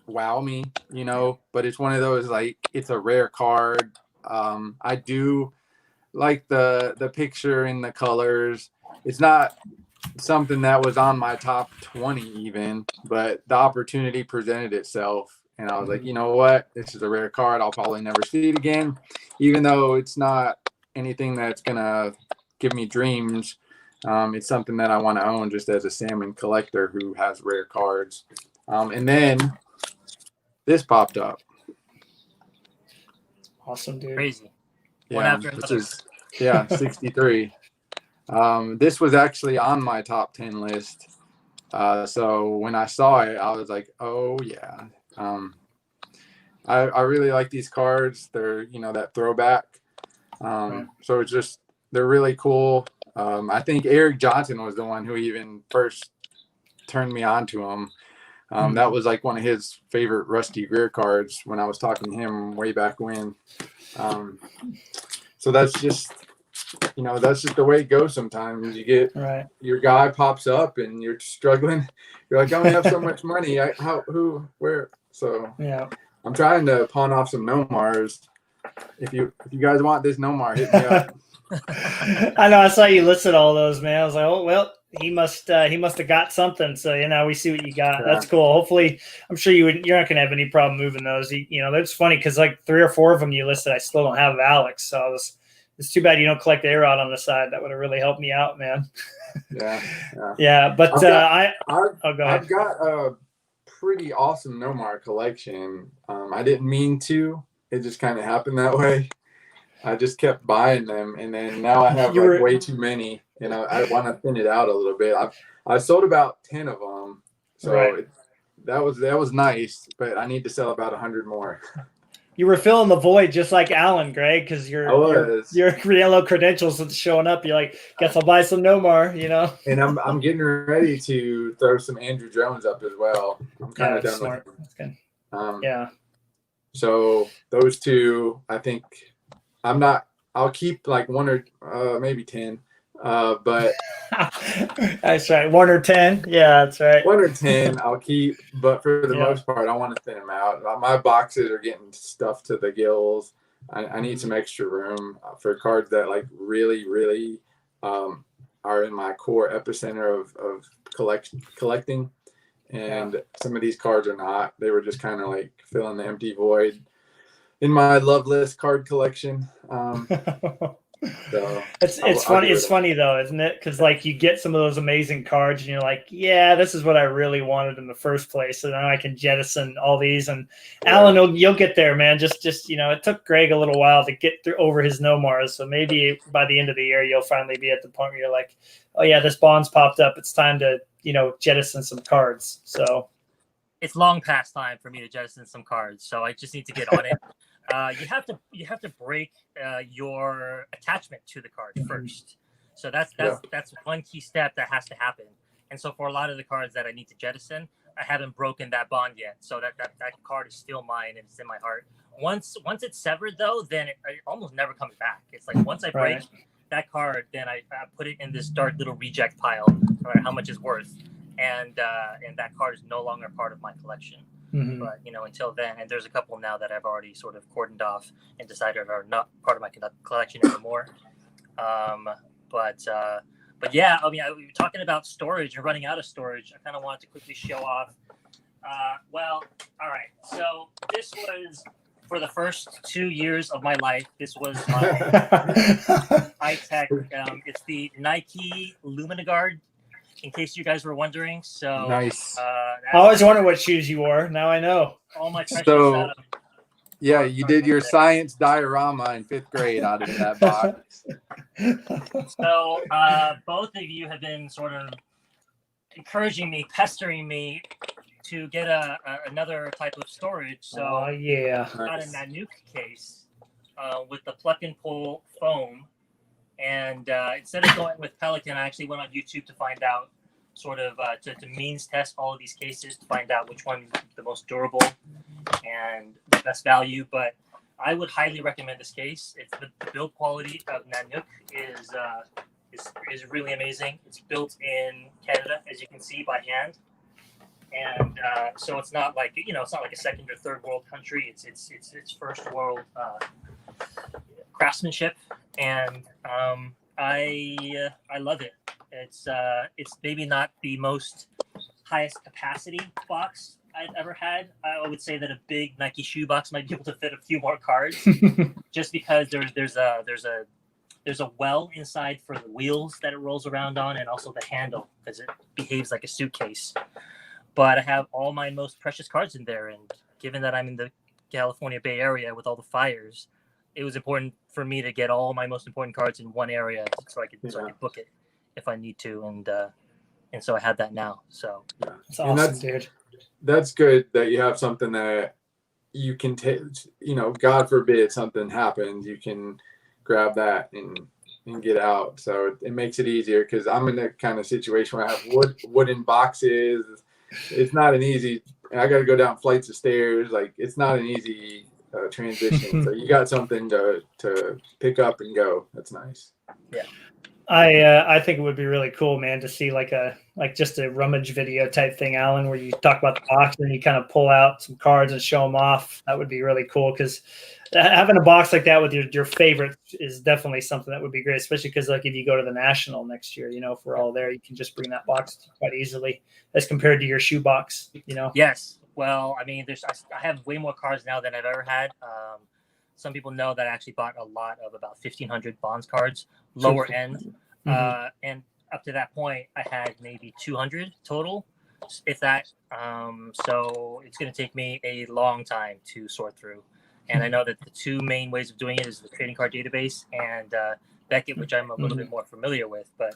wow me, you know, but it's one of those, like, it's a rare card. I do like the picture and the colors. It's not something that was on my top 20 even, but the opportunity presented itself, and I was like, you know what, this is a rare card. I'll probably never see it again, even though it's not anything that's gonna give me dreams. It's something that I want to own just as a salmon collector who has rare cards. And then this popped up. Awesome, dude. Crazy. Yeah, One after this another. is 63. This was actually on my top 10 list. So when I saw it, I was like, oh yeah. I really like these cards. They're, you know, that throwback. So it's just, they're really cool. I think Eric Johnson was the one who even first turned me on to them. That was like one of his favorite Rusty Greer cards when I was talking to him way back when. So that's just, you know, that's just the way it goes sometimes. You get your guy pops up and you're struggling. You're like, I only have so much money. Where? So yeah, I'm trying to pawn off some Nomars. If you guys want this Nomar, hit me up. I know. I saw you listed all those, man. I was like, oh well, he must have got something. So you know, we see what you got. Yeah. That's cool. Hopefully, I'm sure you're not gonna have any problem moving those. You know, that's funny because like 3 or 4 of them you listed, I still don't have Alex. So it's too bad you don't collect A-Rod on the side. That would have really helped me out, man. Yeah. But go ahead. I've got a pretty awesome Nomar collection. I didn't mean to. It just kind of happened that way. I just kept buying them, and then now I have way too many, and I want to thin it out a little bit. I sold about 10 of them, so that was nice, but I need to sell about 100 more. You were filling the void just like Alan, Greg, because your yellow credentials are showing up. You're like, guess I'll buy some Nomar, you know. And I'm getting ready to throw some Andrew Jones up as well. I'm kind of done with him. That's good. So those 2, I think. I'll keep like 1 or maybe 10, but that's right. 1 or 10. Yeah, that's right. 1 or 10 I'll keep, but for the most part, I want to thin them out. My boxes are getting stuffed to the gills. I need some extra room for cards that like really, really are in my core epicenter of collecting. And some of these cards are not. They were just kind of like filling the empty void in my love list card collection. So it's funny. It's funny though, isn't it? Because like you get some of those amazing cards, and you're like, yeah, this is what I really wanted in the first place. So now I can jettison all these. And Alan, you'll get there, man. Just you know, it took Greg a little while to get over his Nomars. So maybe by the end of the year, you'll finally be at the point where you're like, oh yeah, this bond's popped up. It's time to jettison some cards. So. It's long past time for me to jettison some cards, so I just need to get on it. You have to break your attachment to the card first. So that's one key step that has to happen. And so for a lot of the cards that I need to jettison, I haven't broken that bond yet. So that card is still mine and it's in my heart. Once it's severed though, then it almost never comes back. It's like once I break that card, then I put it in this dark little reject pile, no matter how much it's worth. And that card is no longer part of my collection. But until then, and there's a couple now that I've already sort of cordoned off and decided are not part of my collection anymore. But yeah, I mean, we were talking about storage and running out of storage. I kind of wanted to quickly show off Well, all right. So this was for the first 2 years of my life. This was my high tech. It's the Nike Luminiguard. In case you guys were wondering, so Nice. I always wondered what shoes you wore. Now I know. all my precious. So, yeah, you did your science diorama in 5th grade out of that box. So both of you have been sort of encouraging me, pestering me to get another type of storage. So Oh yeah. I got a Nanook case with the plug and pull foam, and instead of going with Pelican, I actually went on YouTube to find out, sort of to means test all of these cases to find out which one is the most durable and the best value. But I would highly recommend this case. It's the build quality of Nanook is really amazing. It's built in Canada, as you can see, by hand, and so it's not like it's not like a second or third world country. It's first world craftsmanship, and I love it. It's maybe not the most highest capacity box I've ever had. I would say that a big Nike shoe box might be able to fit a few more cards, just because there's a well inside for the wheels that it rolls around on, and also the handle because it behaves like a suitcase. But I have all my most precious cards in there, and given that I'm in the California Bay Area with all the fires, it was important for me to get all my most important cards in one area so I could book it if I need to, and so I have that now. So That's awesome, dude. That's good that you have something that you can take. God forbid something happens, you can grab that and get out. So it makes it easier, because I'm in that kind of situation where I have wooden boxes. It's not an easy. I got to go down flights of stairs. Like, it's not an easy transition. So you got something to pick up and go. That's nice. Yeah. I think it would be really cool, man, to see like just a rummage video type thing, Alan, where you talk about the box and you kind of pull out some cards and show them off. That would be really cool, because having a box like that with your favorites is definitely something that would be great, especially because like if you go to the National next year, if we're all there, you can just bring that box quite easily as compared to your shoe box, Yes. Well, I mean, I have way more cards now than I've ever had. Some people know that I actually bought a lot of about 1,500 Bonds cards, lower end. And up to that point, I had maybe 200 total, if that. So it's going to take me a long time to sort through. And I know that the two main ways of doing it is the trading card database and Beckett, which I'm a little bit more familiar with. But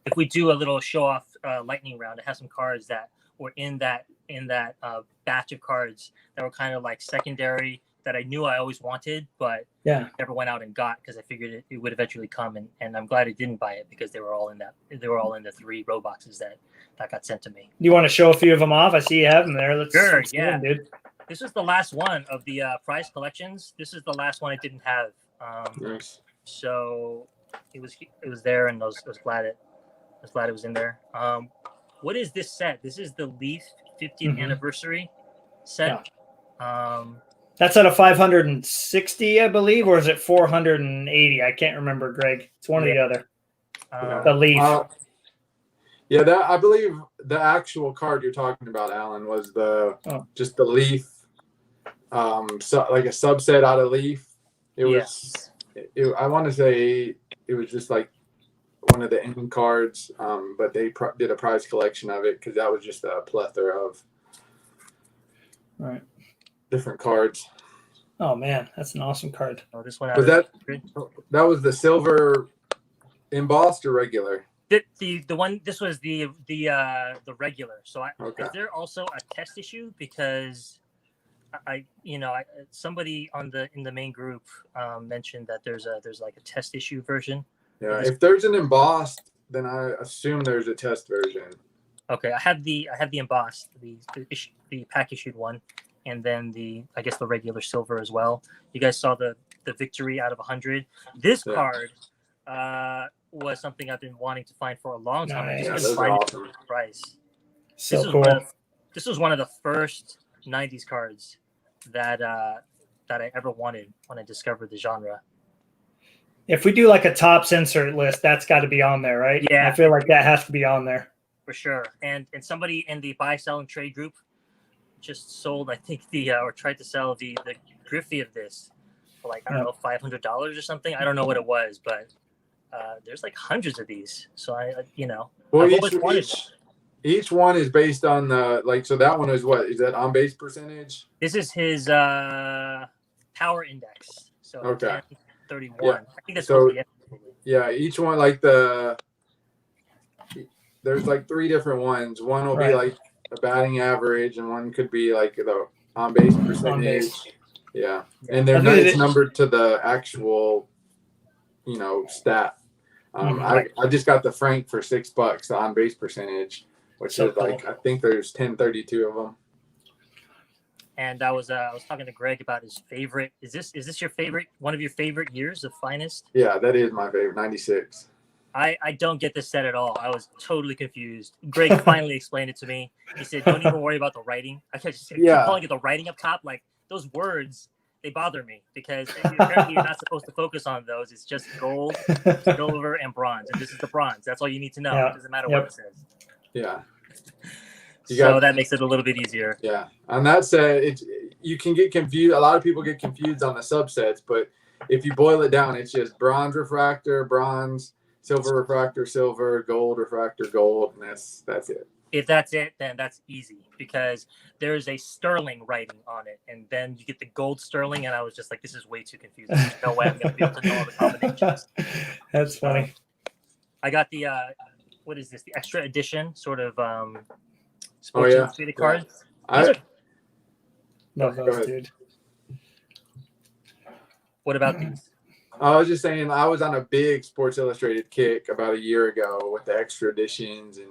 if we do a little show-off lightning round, it has some cards that were in that batch of cards that were kind of like secondary, that I knew I always wanted, but never went out and got, because I figured it would eventually come, and I'm glad I didn't buy it, because they were all in the 3 row boxes that got sent to me. You want to show a few of them off? I see you have them there. Let's see them, dude. This is the last one of the prize collections. This is the last one I didn't have. Nice. So it was there, and I was glad it was in there. What is this set? This is the Leaf 50th anniversary set. Yeah. That's at a 560, I believe, or is it 480? I can't remember, Greg. It's one or the other. The Leaf. That I believe the actual card you're talking about, Alan, was just the Leaf, like a subset out of Leaf. It was. I want to say it was just like one of the end cards, but they did a prize collection of it, because that was just a plethora of different cards. Oh man, that's an awesome card. Oh, this one was that was the silver embossed or regular? The one. This was the regular. So is there also a test issue? Because somebody in the main group mentioned that there's like a test issue version. Yeah, if there's an embossed, then I assume there's a test version. Okay, I have the embossed, the pack issued one, and then I guess the regular silver as well. You guys saw the victory out of 100. This card was something I've been wanting to find for a long time. Nice. I just couldn't find it for the price. So cool. This was one of the first 90s cards that I ever wanted when I discovered the genre. If we do like a tops insert list, that's got to be on there, right? Yeah. I feel like that has to be on there. For sure. And somebody in the buy, sell, and trade group just sold, I think or tried to sell the Griffey of this for like, I don't know, $500 or something. I don't know what it was, but there's like hundreds of these. So Well, I've always wanted one. each one is based on the so that one is what? Is that on base percentage? This is his power index. So Okay. 31. Yeah. I think that's So, supposed to be it. Yeah, each one there's like 3 different ones. One will be like a batting average, and one could be like the on base percentage. On base. Yeah, Yeah. and it's numbered to the actual, stat. Right. I just got the Frank for $6, the on base percentage, which So is like cool. I think there's 1032 of them. And I was talking to Greg about his favorite. Is this your favorite? One of your favorite years of Finest? Yeah, that is my favorite, 96. I don't get this set at all. I was totally confused. Greg finally explained it to me. He said, "Don't even worry about the writing." I just keep calling it the writing up top. Like those words, they bother me because apparently you're not supposed to focus on those. It's just gold, silver, and this is the bronze. That's all you need to know. Yeah. It doesn't matter what it says. Yeah. That makes it a little bit easier. Yeah. On that set, you can get confused. A lot of people get confused on the subsets, but if you boil it down, it's just bronze refractor, bronze, silver refractor, silver, gold refractor, gold, and that's it. If that's it, then that's easy because there's a sterling writing on it, and then you get the gold sterling, and I was just like, this is way too confusing. There's no way I'm going to be able to know all the combinations. That's funny. I got the what is this? The extra edition sort of Sports Illustrated cards. Love those, dude. What about these? I was just saying, I was on a big Sports Illustrated kick about a year ago with the extra editions and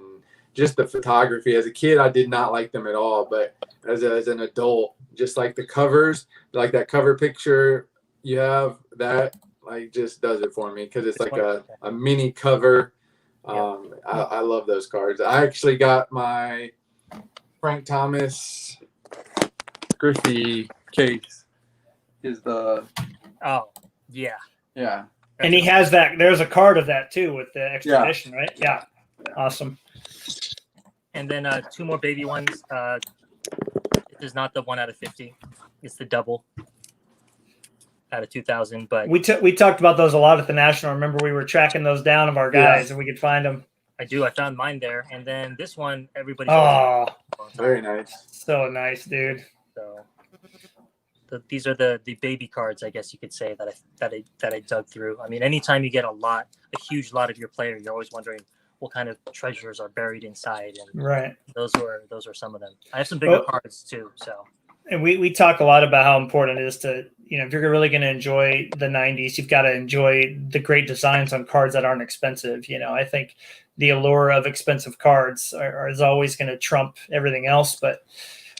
just the photography. As a kid, I did not like them at all, but as an adult, just like the covers, like that cover picture you have, that like just does it for me because it's like a mini cover. I love those cards. I actually got my Frank Thomas Griffey case. Is the Yeah. And he has that. There's a card of that too with the extra edition, right? Yeah. Awesome. And then 2 more baby ones. It is not the 1 out of 50. It's the double out of 2000. But we talked about those a lot at the National. Remember, we were tracking those down of our guys, and we could find them. I do. I found mine there. And then this one, everybody. Oh, very nice. So nice, dude. So these are the baby cards, I guess you could say, that I dug through. I mean, anytime you get a huge lot of your player, you're always wondering what kind of treasures are buried inside. And right. Those were some of them. I have some bigger cards too. So. And we talk a lot about how important it is to, if you're really going to enjoy the 90s, you've got to enjoy the great designs on cards that aren't expensive. I think the allure of expensive cards is always going to trump everything else. But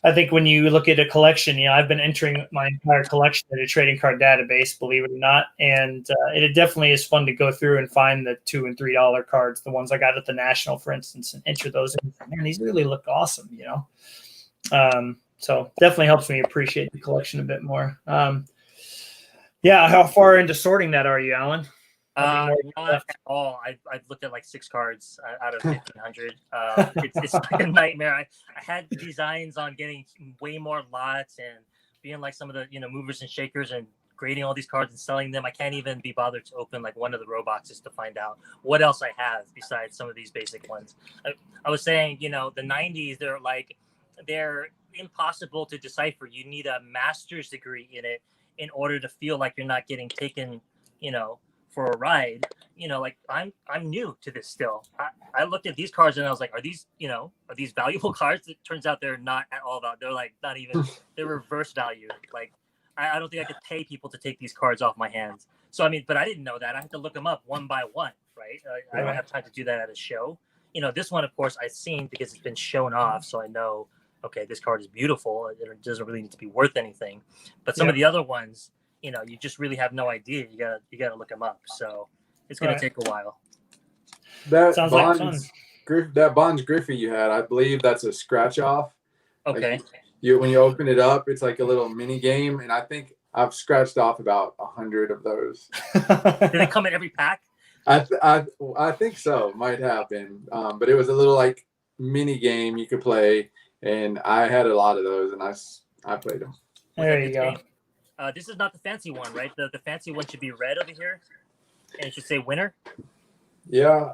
I think when you look at a collection, I've been entering my entire collection in a trading card database, believe it or not. And it definitely is fun to go through and find the $2 and $3 cards, the ones I got at the National, for instance, and enter those in. Man, these really look awesome, So definitely helps me appreciate the collection a bit more. How far into sorting that are you, Alan? Not at all. I've looked at like 6 cards out of 1,500. It's like a nightmare. I had designs on getting way more lots and being like some of the movers and shakers and grading all these cards and selling them. I can't even be bothered to open like one of the row boxes to find out what else I have besides some of these basic ones. I was saying, the 90s, they're impossible to decipher. You need a master's degree in it in order to feel like you're not getting taken, for a ride. I'm new to this still. I looked at these cards and I was like, are these valuable cards? It turns out they're not at all about. They're like not even. They're reverse value. Like I don't think I could pay people to take these cards off my hands. So but I didn't know that. I had to look them up one by one. Right. I don't have time to do that at a show. This one, of course, I've seen because it's been shown off, so I know. Okay, this card is beautiful. It doesn't really need to be worth anything. But some of the other ones, you just really have no idea. You gotta look them up. So it's gonna take a while. That sounds like fun. That Bonds Griffey you had, I believe that's a scratch off. Okay. Like when you open it up, it's like a little mini game, and I think I've scratched off about 100 of those. Do they come in every pack? I think so. Might happen. But it was a little like mini game you could play. and I had a lot of those, and I played them. There you go. This is not the fancy one, right? The fancy one should be red over here, and it should say winner. Yeah,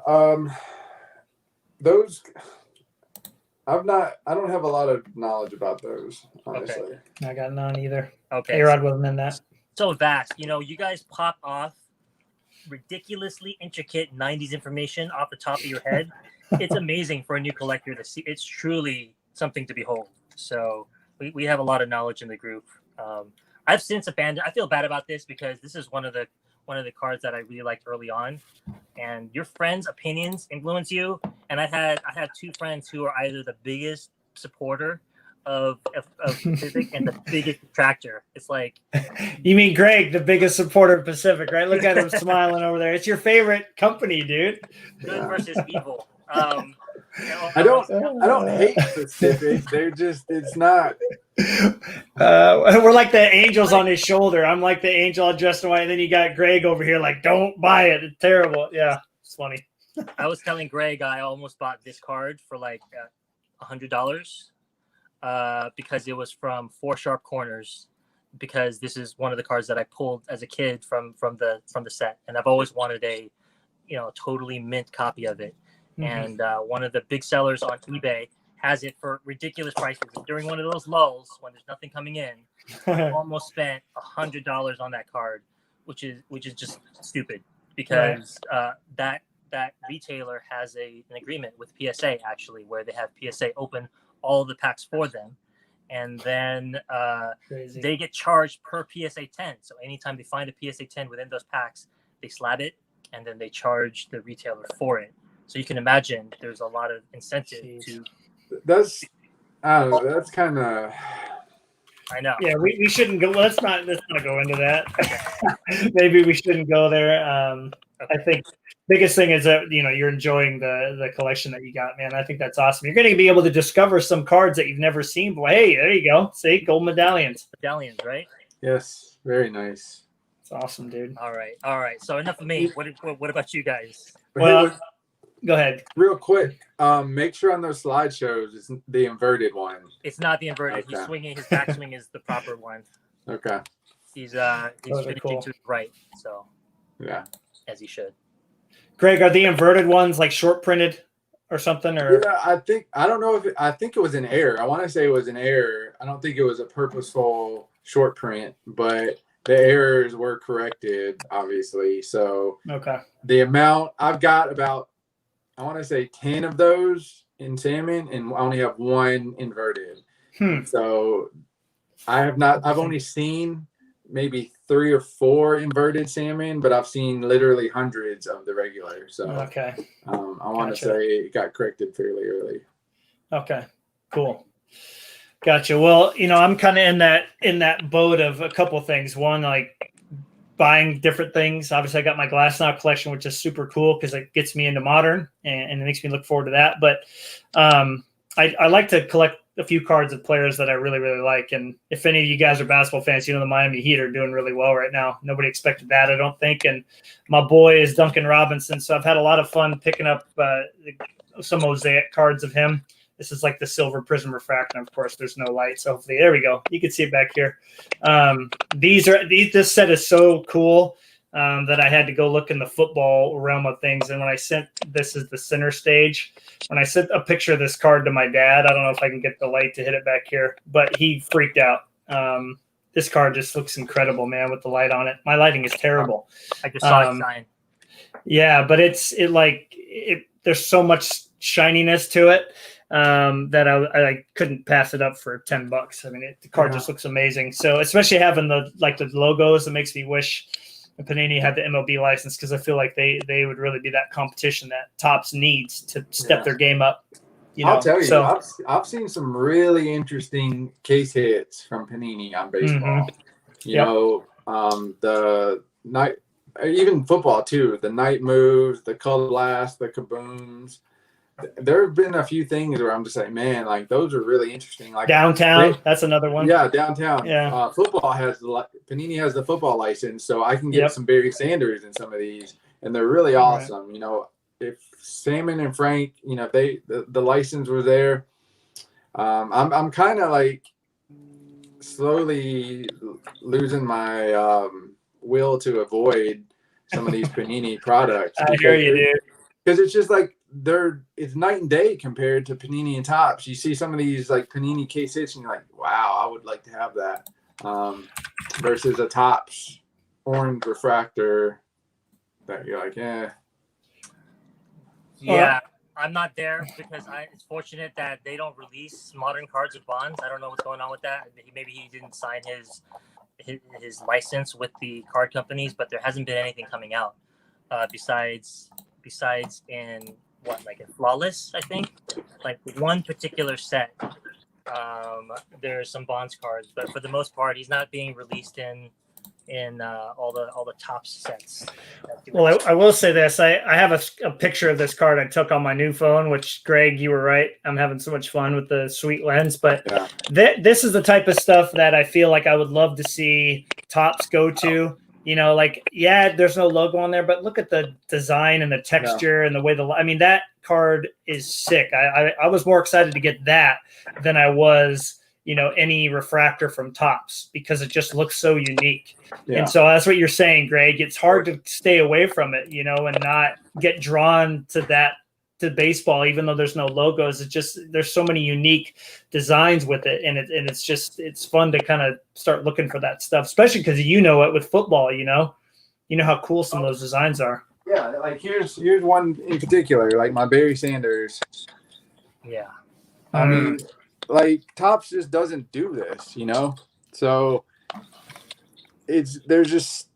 those I don't have a lot of knowledge about those, honestly. I got none either. Okay. A-Rod wasn't in that. So vast. You guys pop off ridiculously intricate 90s information off the top of your head. It's amazing for a new collector to see. It's truly something to behold. So we have a lot of knowledge in the group. I've since abandoned. I feel bad about this because this is one of the cards that I really liked early on, and your friends' opinions influence you. And I had two friends who are either the biggest supporter of Pacific and the biggest detractor. It's like, You mean Greg, the biggest supporter of Pacific, right? Look at him smiling over there. It's your favorite company, dude. good versus evil. I don't hate Pacific. They're just, it's not. We're like the angels on his shoulder. I'm like the angel dressed in white, and then you got Greg over here like, don't buy it. It's terrible. Yeah, it's funny. I was telling Greg I almost bought this card for like $100 because it was from Four Sharp Corners, because this is one of the cards that I pulled as a kid from the set, and I've always wanted a totally mint copy of it. And one of the big sellers on eBay has it for ridiculous prices. And during one of those lulls when there's nothing coming in, I almost spent $100 on that card, which is just stupid, because that retailer has an agreement with PSA actually, where they have PSA open all the packs for them, and then they get charged per PSA 10. So anytime they find a PSA 10 within those packs, they slab it, and then they charge the retailer for it. So you can imagine there's a lot of incentive to. That's, I don't know. That's kind of. I know. Yeah, we shouldn't go. Let's not go into that. Maybe we shouldn't go there. I think biggest thing is that you're enjoying the collection that you got, man. I think that's awesome. You're going to be able to discover some cards that you've never seen. Well, hey, there you go. See, gold medallions. Medallions, right? Yes, very nice. It's awesome, dude. All right. So enough of me. What about you guys? Well, go ahead. Real quick, make sure on those slideshows it's the inverted one. It's not the inverted. Okay. He's swinging. His backswing is the proper one. Okay. He's are finishing cool. to the right, so Yeah. as he should. Greg, are the inverted ones like short printed or something? Or Yeah, I think it was an error. I want to say it was an error. I don't think it was a purposeful short print, but the errors were corrected, obviously. So okay. the amount I've got about, I want to say 10 of those in salmon, and I only have one inverted. So I've only seen maybe 3 or 4 inverted salmon, but I've seen literally hundreds of the regular. So Okay. I want Gotcha. to say it got corrected fairly early. Okay. Cool. Gotcha. Well, I'm kind of in that boat of a couple things. One, like buying different things. Obviously, I got my Glass Now collection, which is super cool because it gets me into modern and it makes me look forward to that. But I like to collect a few cards of players that I really, really like. And if any of you guys are basketball fans, the Miami Heat are doing really well right now. Nobody expected that, I don't think. And my boy is Duncan Robinson. So I've had a lot of fun picking up some mosaic cards of him. This is like the silver prism refractor. Of course, there's no light. So hopefully, there we go. You can see it back here. This set is so cool that I had to go look in the football realm of things. And when I sent, this is the center stage. When I sent a picture of this card to my dad, I don't know if I can get the light to hit it back here, but he freaked out. This card just looks incredible, man, with the light on it. My lighting is terrible. I just saw it shine. Yeah, but there's so much shininess to it that I couldn't pass it up for $10. I mean, the card just looks amazing. So especially having the logos, it makes me wish Panini had the MLB license, because I feel like they would really be that competition that Topps needs to step their game up. I'll tell you, I've seen some really interesting case hits from Panini on baseball. The night, even football too. The night moves, the color blast, the kabooms. There have been a few things where I'm just like, man, like those are really interesting. Like downtown, that's another one. Yeah, downtown. Yeah, football has Panini has the football license, so I can get some Barry Sanders in some of these, and they're really awesome. Right. If Salmon and Frank, if the license was there, I'm kind of like slowly losing my will to avoid some of these Panini products. I hear you, dude. Because it's just like it's night and day compared to Panini and Topps. You see some of these like Panini case hits, and you're like, wow, I would like to have that. Versus a Topps orange refractor that you're like, yeah. Yeah, I'm not there because it's fortunate that they don't release modern cards with bonds. I don't know what's going on with that. Maybe he didn't sign his license with the card companies, but there hasn't been anything coming out besides in like a Flawless, I think, like one particular set. There's some bonds cards, but for the most part, he's not being released in all the top sets. Well, I will say this. I have a picture of this card I took on my new phone, which, Greg, you were right. I'm having so much fun with the sweet lens. But this is the type of stuff that I feel like I would love to see Topps go to. You know, like, yeah, there's no logo on there, but look at the design and the texture and the way that card is sick. I was more excited to get that than I was, any refractor from Topps because it just looks so unique. Yeah. And so that's what you're saying, Greg. It's hard to stay away from it, and not get drawn to baseball, even though there's no logos. It's just, there's so many unique designs with it. And it's fun to kind of start looking for that stuff, especially because it with football, you know how cool some of those designs are. Yeah. Like here's one in particular, like my Barry Sanders. Yeah. I mean, like Topps just doesn't do this, so there's just,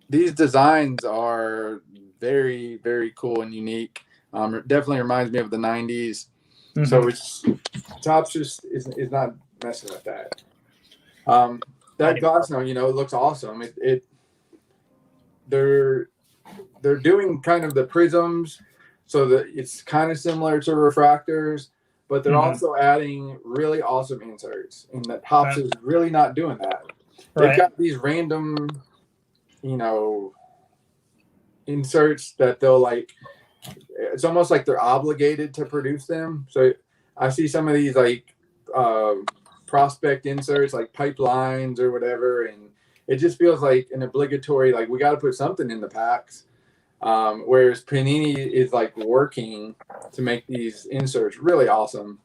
these designs are very, very cool and unique. It definitely reminds me of the 90s. Mm-hmm. So Topps just is not messing with that. That Gosnell, looks awesome. They're doing kind of the prisms so that it's kind of similar to refractors, but they're also adding really awesome inserts, and that Topps is really not doing that. They've got these random, inserts that they'll like, it's almost like they're obligated to produce them. So I see some of these like prospect inserts, like pipelines or whatever, and it just feels like an obligatory, like we got to put something in the packs. Whereas Panini is like working to make these inserts really awesome.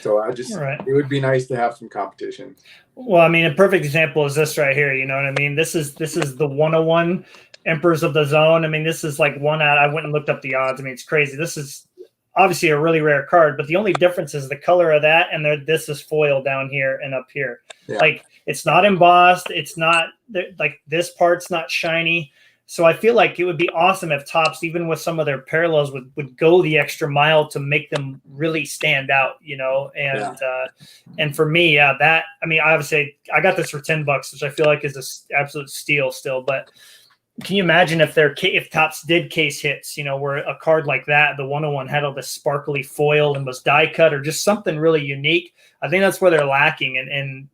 So it would be nice to have some competition. Well, I mean, a perfect example is this right here. You know what I mean? This is the 101 Emperors of the Zone. I mean, this is like one out. I went and looked up the odds. I mean, it's crazy. This is obviously a really rare card, but the only difference is the color of that, and this is foil down here and up here. Yeah. Like, it's not embossed. It's not like this part's not shiny. So I feel like it would be awesome if Topps, even with some of their parallels, would go the extra mile to make them really stand out, and for me, obviously I got this for $10, which I feel like is an absolute steal still. But can you imagine if Topps did case hits, where a card like that, the 101 had all this sparkly foil and was die cut or just something really unique? I think that's where they're lacking. And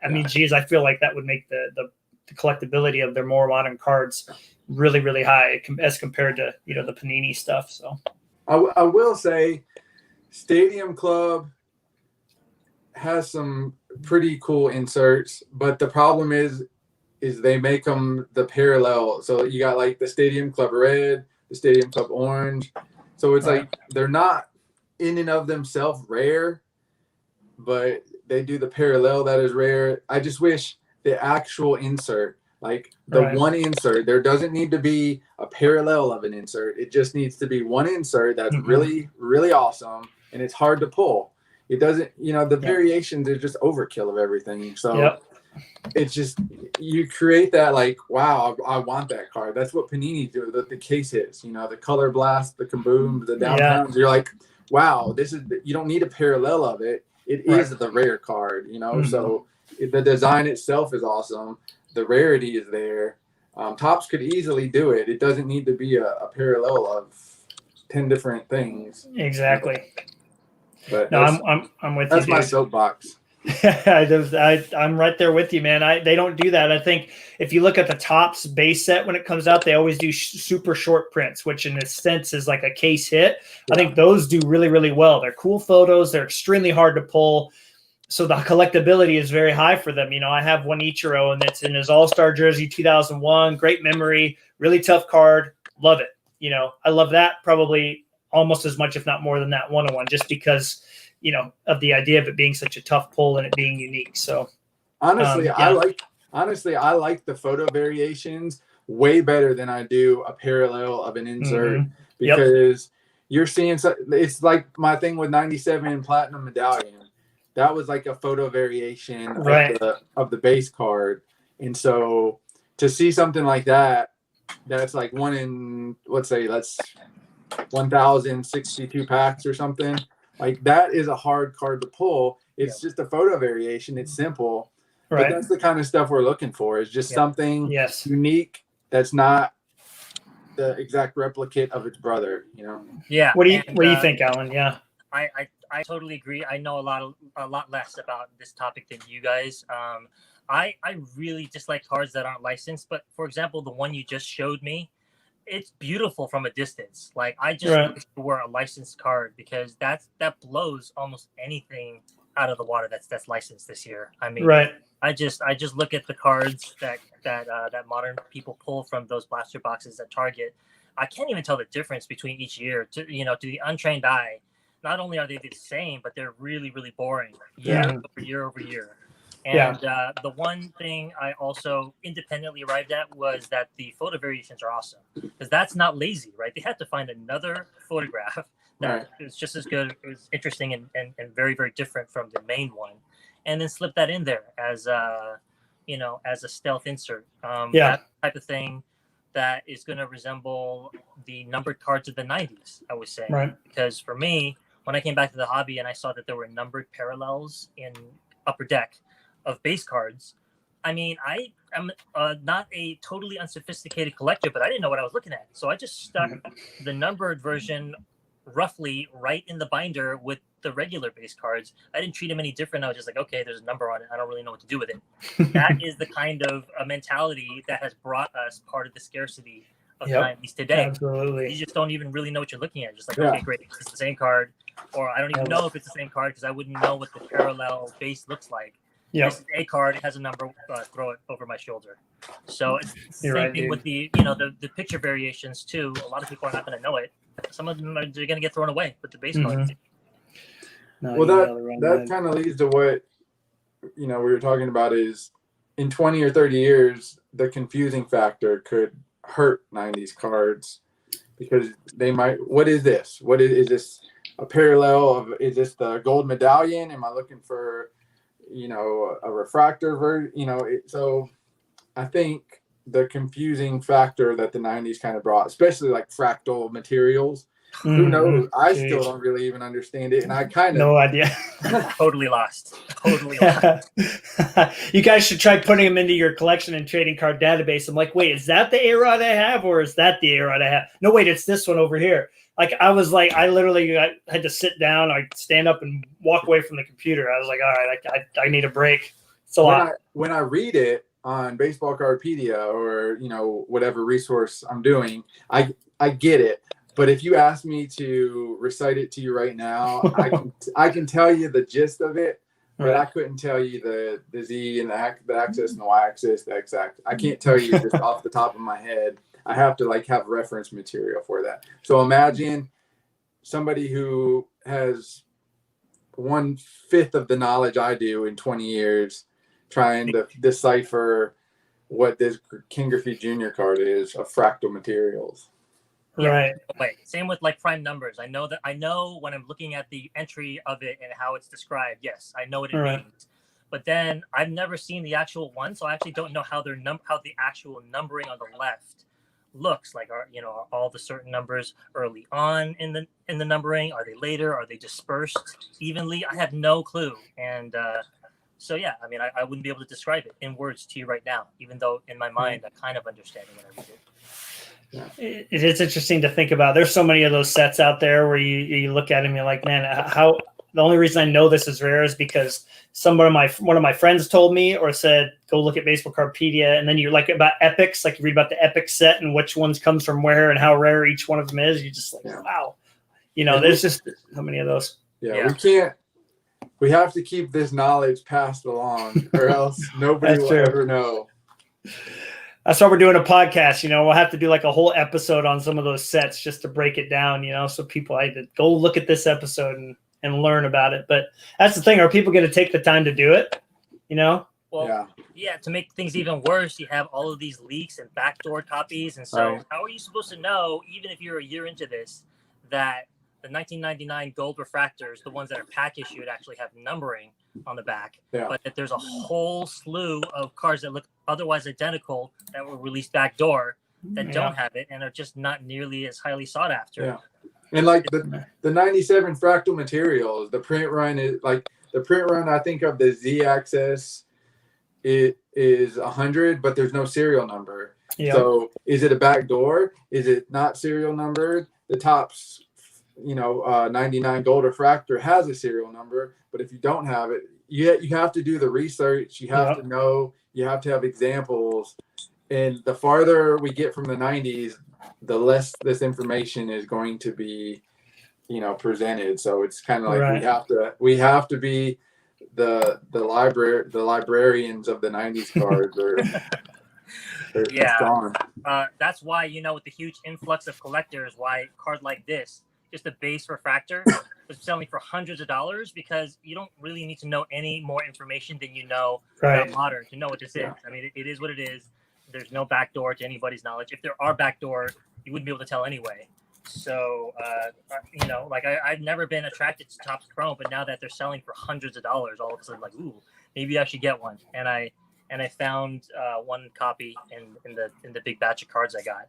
I mean, geez, I feel like that would make the collectability of their more modern cards really, really high as compared to, the Panini stuff. So I will say Stadium Club has some pretty cool inserts, but the problem is they make them the parallel. So you got like the Stadium Club red, the Stadium Club orange. So it's like they're not in and of themselves rare, but they do the parallel that is rare. I just wish the actual insert, like the one insert, there doesn't need to be a parallel of an insert. It just needs to be one insert that's really, really awesome, and it's hard to pull. It doesn't, the variations are just overkill of everything. So it's just, you create that like, wow, I want that card. That's what Panini do. The case hits, the Color Blast, the Kaboom, the Downtowns. You're like, wow, you don't need a parallel of it. It is the rare card, So the design itself is awesome. The rarity is there. Topps could easily do it. It doesn't need to be a parallel of 10 different things. Exactly. But no, I'm with you. That's my soapbox. I'm right there with you, man. They don't do that. I think if you look at the Topps base set when it comes out, they always do super short prints, which in a sense is like a case hit. I think those do really, really well. They're cool photos. They're extremely hard to pull. So the collectability is very high for them. You know, I have one Ichiro, and that's in his All-Star jersey 2001. Great memory, really tough card. Love it. You know, I love that probably almost as much, if not more than that 101, just because, you know, of the idea of it being such a tough pull and it being unique. So honestly, I like the photo variations way better than I do a parallel of an insert because you're seeing it's like my thing with 97 Platinum Medallion. That was like a photo variation of the base card. And so to see something like that, that's like one in, let's say, 1,062 packs or something. Like that is a hard card to pull. It's just a photo variation. It's simple. But that's the kind of stuff we're looking for, is just something unique that's not the exact replicate of its brother, you know? Yeah. What do you think, Alan? Yeah. I totally agree. I know a lot less about this topic than you guys. I really dislike cards that aren't licensed. But for example, the one you just showed me, it's beautiful from a distance. Like I just wish it were a licensed card, because that blows almost anything out of the water that's licensed this year. I mean, I just look at the cards that modern people pull from those blaster boxes at Target. I can't even tell the difference between each year. To the untrained eye, not only are they the same, but they're really, really boring year over year. And the one thing I also independently arrived at was that the photo variations are awesome, because that's not lazy, right? They had to find another photograph that is just as good, is interesting, and very, very different from the main one, and then slip that in there as as a stealth insert. That type of thing that is going to resemble the numbered cards of the 90s, I would say. Because for me, when I came back to the hobby and I saw that there were numbered parallels in Upper Deck of base cards, I mean, I am not a totally unsophisticated collector, but I didn't know what I was looking at. So I just stuck the numbered version roughly right in the binder with the regular base cards. I didn't treat them any different. I was just like, okay, there's a number on it. I don't really know what to do with it. That is the kind of a mentality that has brought us part of the scarcity of the 90s today. Absolutely. You just don't even really know what you're looking at. Just like, okay, great, it's the same card. Or I don't even know if it's the same card, because I wouldn't know what the parallel base looks like. This is a card, it has a number, throw it over my shoulder. So it's the same thing with the the picture variations too. A lot of people are not going to know it. Some of them they're going to get thrown away with the base cards. Well, that kind of leads to what we were talking about, is in 20 or 30 years, the confusing factor could hurt 90s cards, because they might, what is this? Is this a parallel of, is this the gold medallion? Am I looking for a refractor version? So I think the confusing factor that the 90s kind of brought, especially like fractal materials, who knows? I still don't really even understand it, and I kind of no idea. Totally lost. You guys should try putting them into your collection and trading card database. I'm like, wait, is that the A-Rod I have, or is that the A-Rod I have? No, wait, it's this one over here. Like I literally had to sit down, I stand up and walk away from the computer. I was like, all right, I need a break. It's a lot. When I read it on Baseball Cardpedia or whatever resource I'm doing, I get it. But if you ask me to recite it to you right now, I can tell you the gist of it, but I couldn't tell you the Z and the axis and the Y axis, the exact. I can't tell you just off the top of my head. I have to have reference material for that. So imagine somebody who has 1/5 of the knowledge I do in 20 years trying to decipher what this Ken Griffey Jr. card is of fractal materials. Same with like prime numbers. I know when I'm looking at the entry of it and how it's described. Yes, I know what it means. But then I've never seen the actual one, so I actually don't know how how the actual numbering on the left looks like. Are all the certain numbers early on in the numbering? Are they later? Are they dispersed evenly? I have no clue. And so yeah, I mean, I wouldn't be able to describe it in words to you right now, even though in my mind I kind of understand it when I read it. It is interesting to think about. There's so many of those sets out there where you look at them, you're like, man, how the only reason I know this is rare is because one of my friends told me or said, go look at Baseball Cardpedia. And then you like about epics, like you read about the epic set and which ones comes from where and how rare each one of them is. You just like, wow. There's just how many of those. Yeah. We have to keep this knowledge passed along or else nobody will ever know. That's why we're doing a podcast. We'll have to do like a whole episode on some of those sets just to break it down, so people I to go look at this episode and learn about it. But that's the thing. Are people going to take the time to do it? Well, yeah, to make things even worse, you have all of these leaks and backdoor copies. And so how are you supposed to know, even if you're a year into this, that the 1999 gold refractors, the ones that are pack issued, actually have numbering on the back, but that there's a whole slew of cards that look otherwise identical that were released backdoor that don't have it and are just not nearly as highly sought after. Yeah. And like the 97 fractal materials, the print run is like the print run, I think of the Z Access, it is 100, but there's no serial number. Yeah. So is it a backdoor? Is it not serial numbered? The Topps 99 gold refractor has a serial number, but if you don't have it, you have to do the research. You have to know. You have to have examples. And the farther we get from the 90s, the less this information is going to be, presented. So it's kind of like we have to be the librarians of the 90s cards. Gone. That's why with the huge influx of collectors, why a card like this, just a base refractor, is selling for hundreds of dollars, because you don't really need to know any more information than about modern to know what this is. I mean, it is what it is. There's no backdoor to anybody's knowledge. If there are backdoor, you wouldn't be able to tell anyway. So, I've never been attracted to Topps Chrome, but now that they're selling for hundreds of dollars, all of a sudden, like, ooh, maybe I should get one. And I found one copy in the big batch of cards I got.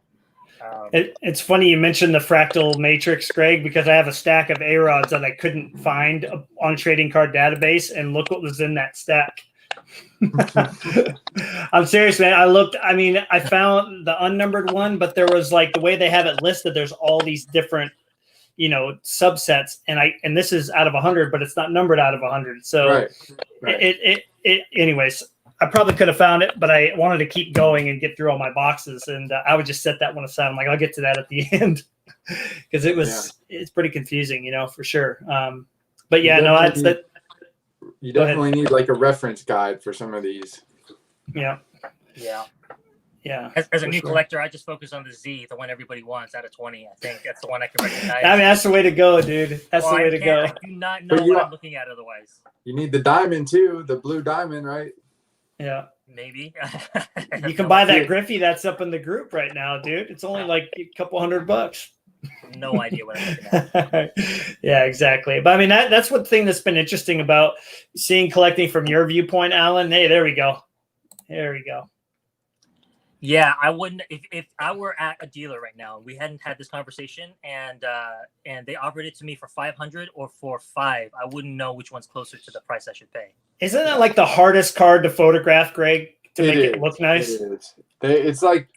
It's funny you mentioned the fractal matrix, Greg, because I have a stack of A-Rods that I couldn't find on Trading Card Database, and look what was in that stack. I'm serious, man. I found the unnumbered one, but there was like the way they have it listed, there's all these different, subsets, and this is out of 100, but it's not numbered out of 100. So anyways, I probably could have found it, but I wanted to keep going and get through all my boxes, and I would just set that one aside. I'm like, I'll get to that at the end, because it's pretty confusing, for sure. But that's that. You definitely need like a reference guide for some of these. Yeah. As a new collector, I just focus on the Z, the one everybody wants out of 20. I think that's the one I can recognize. I mean, that's the way to go, dude. That's the way to go. I do not know what I'm looking at otherwise. You need the diamond too, the blue diamond, right? Yeah. Maybe. You can buy that Griffey that's up in the group right now, dude. It's only like a couple $100. No idea what I'm looking at. Yeah, exactly. But I mean, that's one thing that's been interesting about seeing collecting from your viewpoint, Alan. Hey, there we go. Yeah, I wouldn't if I were at a dealer right now, we hadn't had this conversation, and they offered it to me for $500 or for $5. I wouldn't know which one's closer to the price I should pay. Isn't that like the hardest card to photograph, Greg, to make it look nice? It is. It's like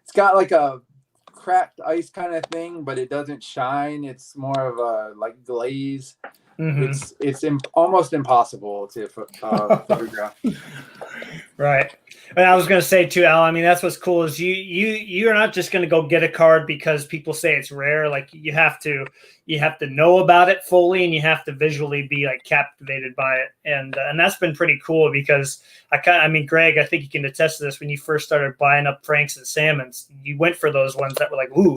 it's got like a cracked ice kind of thing, but it doesn't shine. It's more of a like glaze. Mm-hmm. It's almost impossible to photograph. Right. And I was going to say too, Al, I mean, that's what's cool is you're not just going to go get a card because people say it's rare. Like you have to know about it fully, and you have to visually be like captivated by it. And that's been pretty cool because Greg, I think you can attest to this. When you first started buying up Franks and Salmons, you went for those ones that were like, ooh,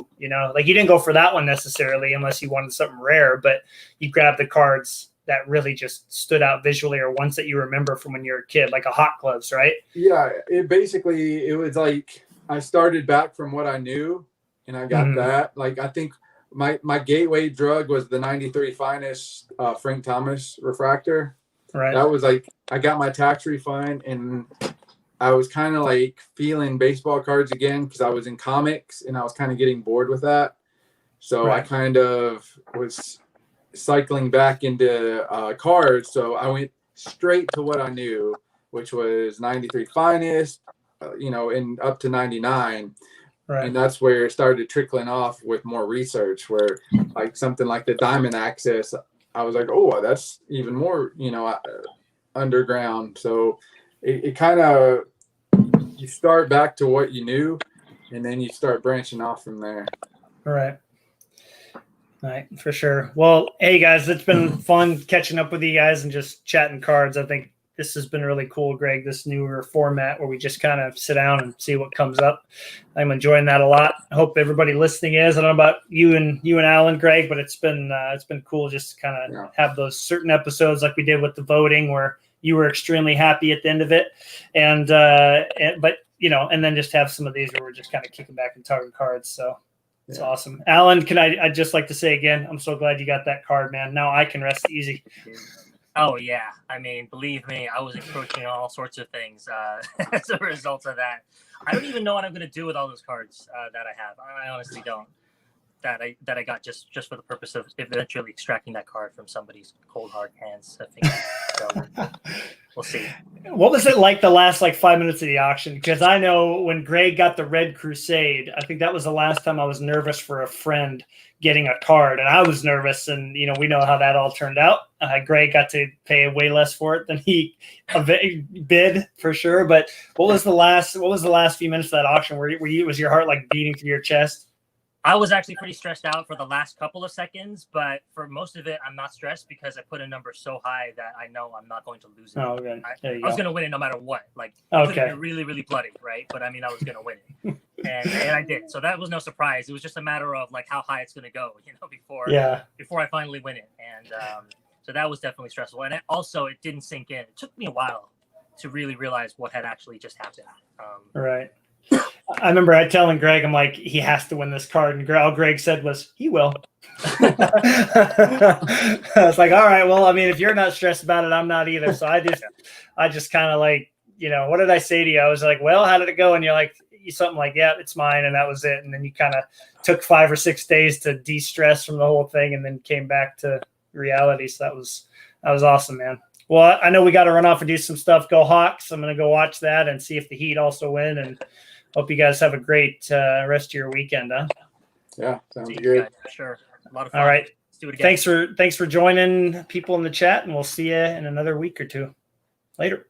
like you didn't go for that one necessarily unless you wanted something rare, but you grabbed the cards that really just stood out visually, or ones that you remember from when you were a kid, like a Hot Gloves, right? Yeah, it was like I started back from what I knew, and I got that. Like I think my gateway drug was the 93 Finest Frank Thomas refractor. Right. That was like I got my tax refund, and I was kind of like feeling baseball cards again because I was in comics, and I was kind of getting bored with that. So I kind of was cycling back into cards, so I went straight to what I knew, which was 93 Finest, and up to 99. Right. And that's where it started trickling off with more research, where like something like the Diamond Access, I was like, oh, that's even more, underground. So it kind of, you start back to what you knew, and then you start branching off from there. All right. All right, for sure. Well, hey guys, it's been fun catching up with you guys and just chatting cards. I think this has been really cool, Greg, this newer format where we just kind of sit down and see what comes up. I'm enjoying that a lot. I hope everybody listening is. I don't know about you and Alan, Greg, but it's been cool just to kind of have those certain episodes like we did with the voting where you were extremely happy at the end of it. And then just have some of these where we're just kind of kicking back and talking cards. So it's awesome. Alan, I'd just like to say again, I'm so glad you got that card, man. Now I can rest easy. Oh, yeah. I mean, believe me, I was encroaching on all sorts of things as a result of that. I don't even know what I'm going to do with all those cards that I have. I honestly don't. That I got just for the purpose of eventually extracting that card from somebody's cold hard hands. I think so. We'll see. What was it like the last 5 minutes of the auction? Because I know when Greg got the Red Crusade, I think that was the last time I was nervous for a friend getting a card, and I was nervous. And we know how that all turned out. Greg got to pay way less for it than he bid for sure. But what was the last few minutes of that auction? Was your heart beating through your chest? I was actually pretty stressed out for the last couple of seconds, but for most of it, I'm not stressed because I put a number so high that I know I'm not going to lose it. Oh, good. I was going to win it no matter what. It could have been really, really bloody, right? But I mean, I was going to win it, and I did. So that was no surprise. It was just a matter of how high it's going to go, before I finally win it. And so that was definitely stressful. And it didn't sink in. It took me a while to really realize what had actually just happened. Right. I remember telling Greg, I'm like, he has to win this card. And all Greg said was, he will. I was like, all right, well, I mean, if you're not stressed about it, I'm not either. So I just kind of what did I say to you? I was like, well, how did it go? And you're like, something like, yeah, it's mine. And that was it. And then you kind of took 5 or 6 days to de-stress from the whole thing and then came back to reality. So that was awesome, man. Well, I know we got to run off and do some stuff. Go Hawks. I'm going to go watch that and see if the Heat also win. And hope you guys have a great rest of your weekend, huh? Yeah, sounds good. Guys, for sure. A lot of fun. All right. Let's do it again. Thanks for joining people in the chat, and we'll see you in another week or two. Later.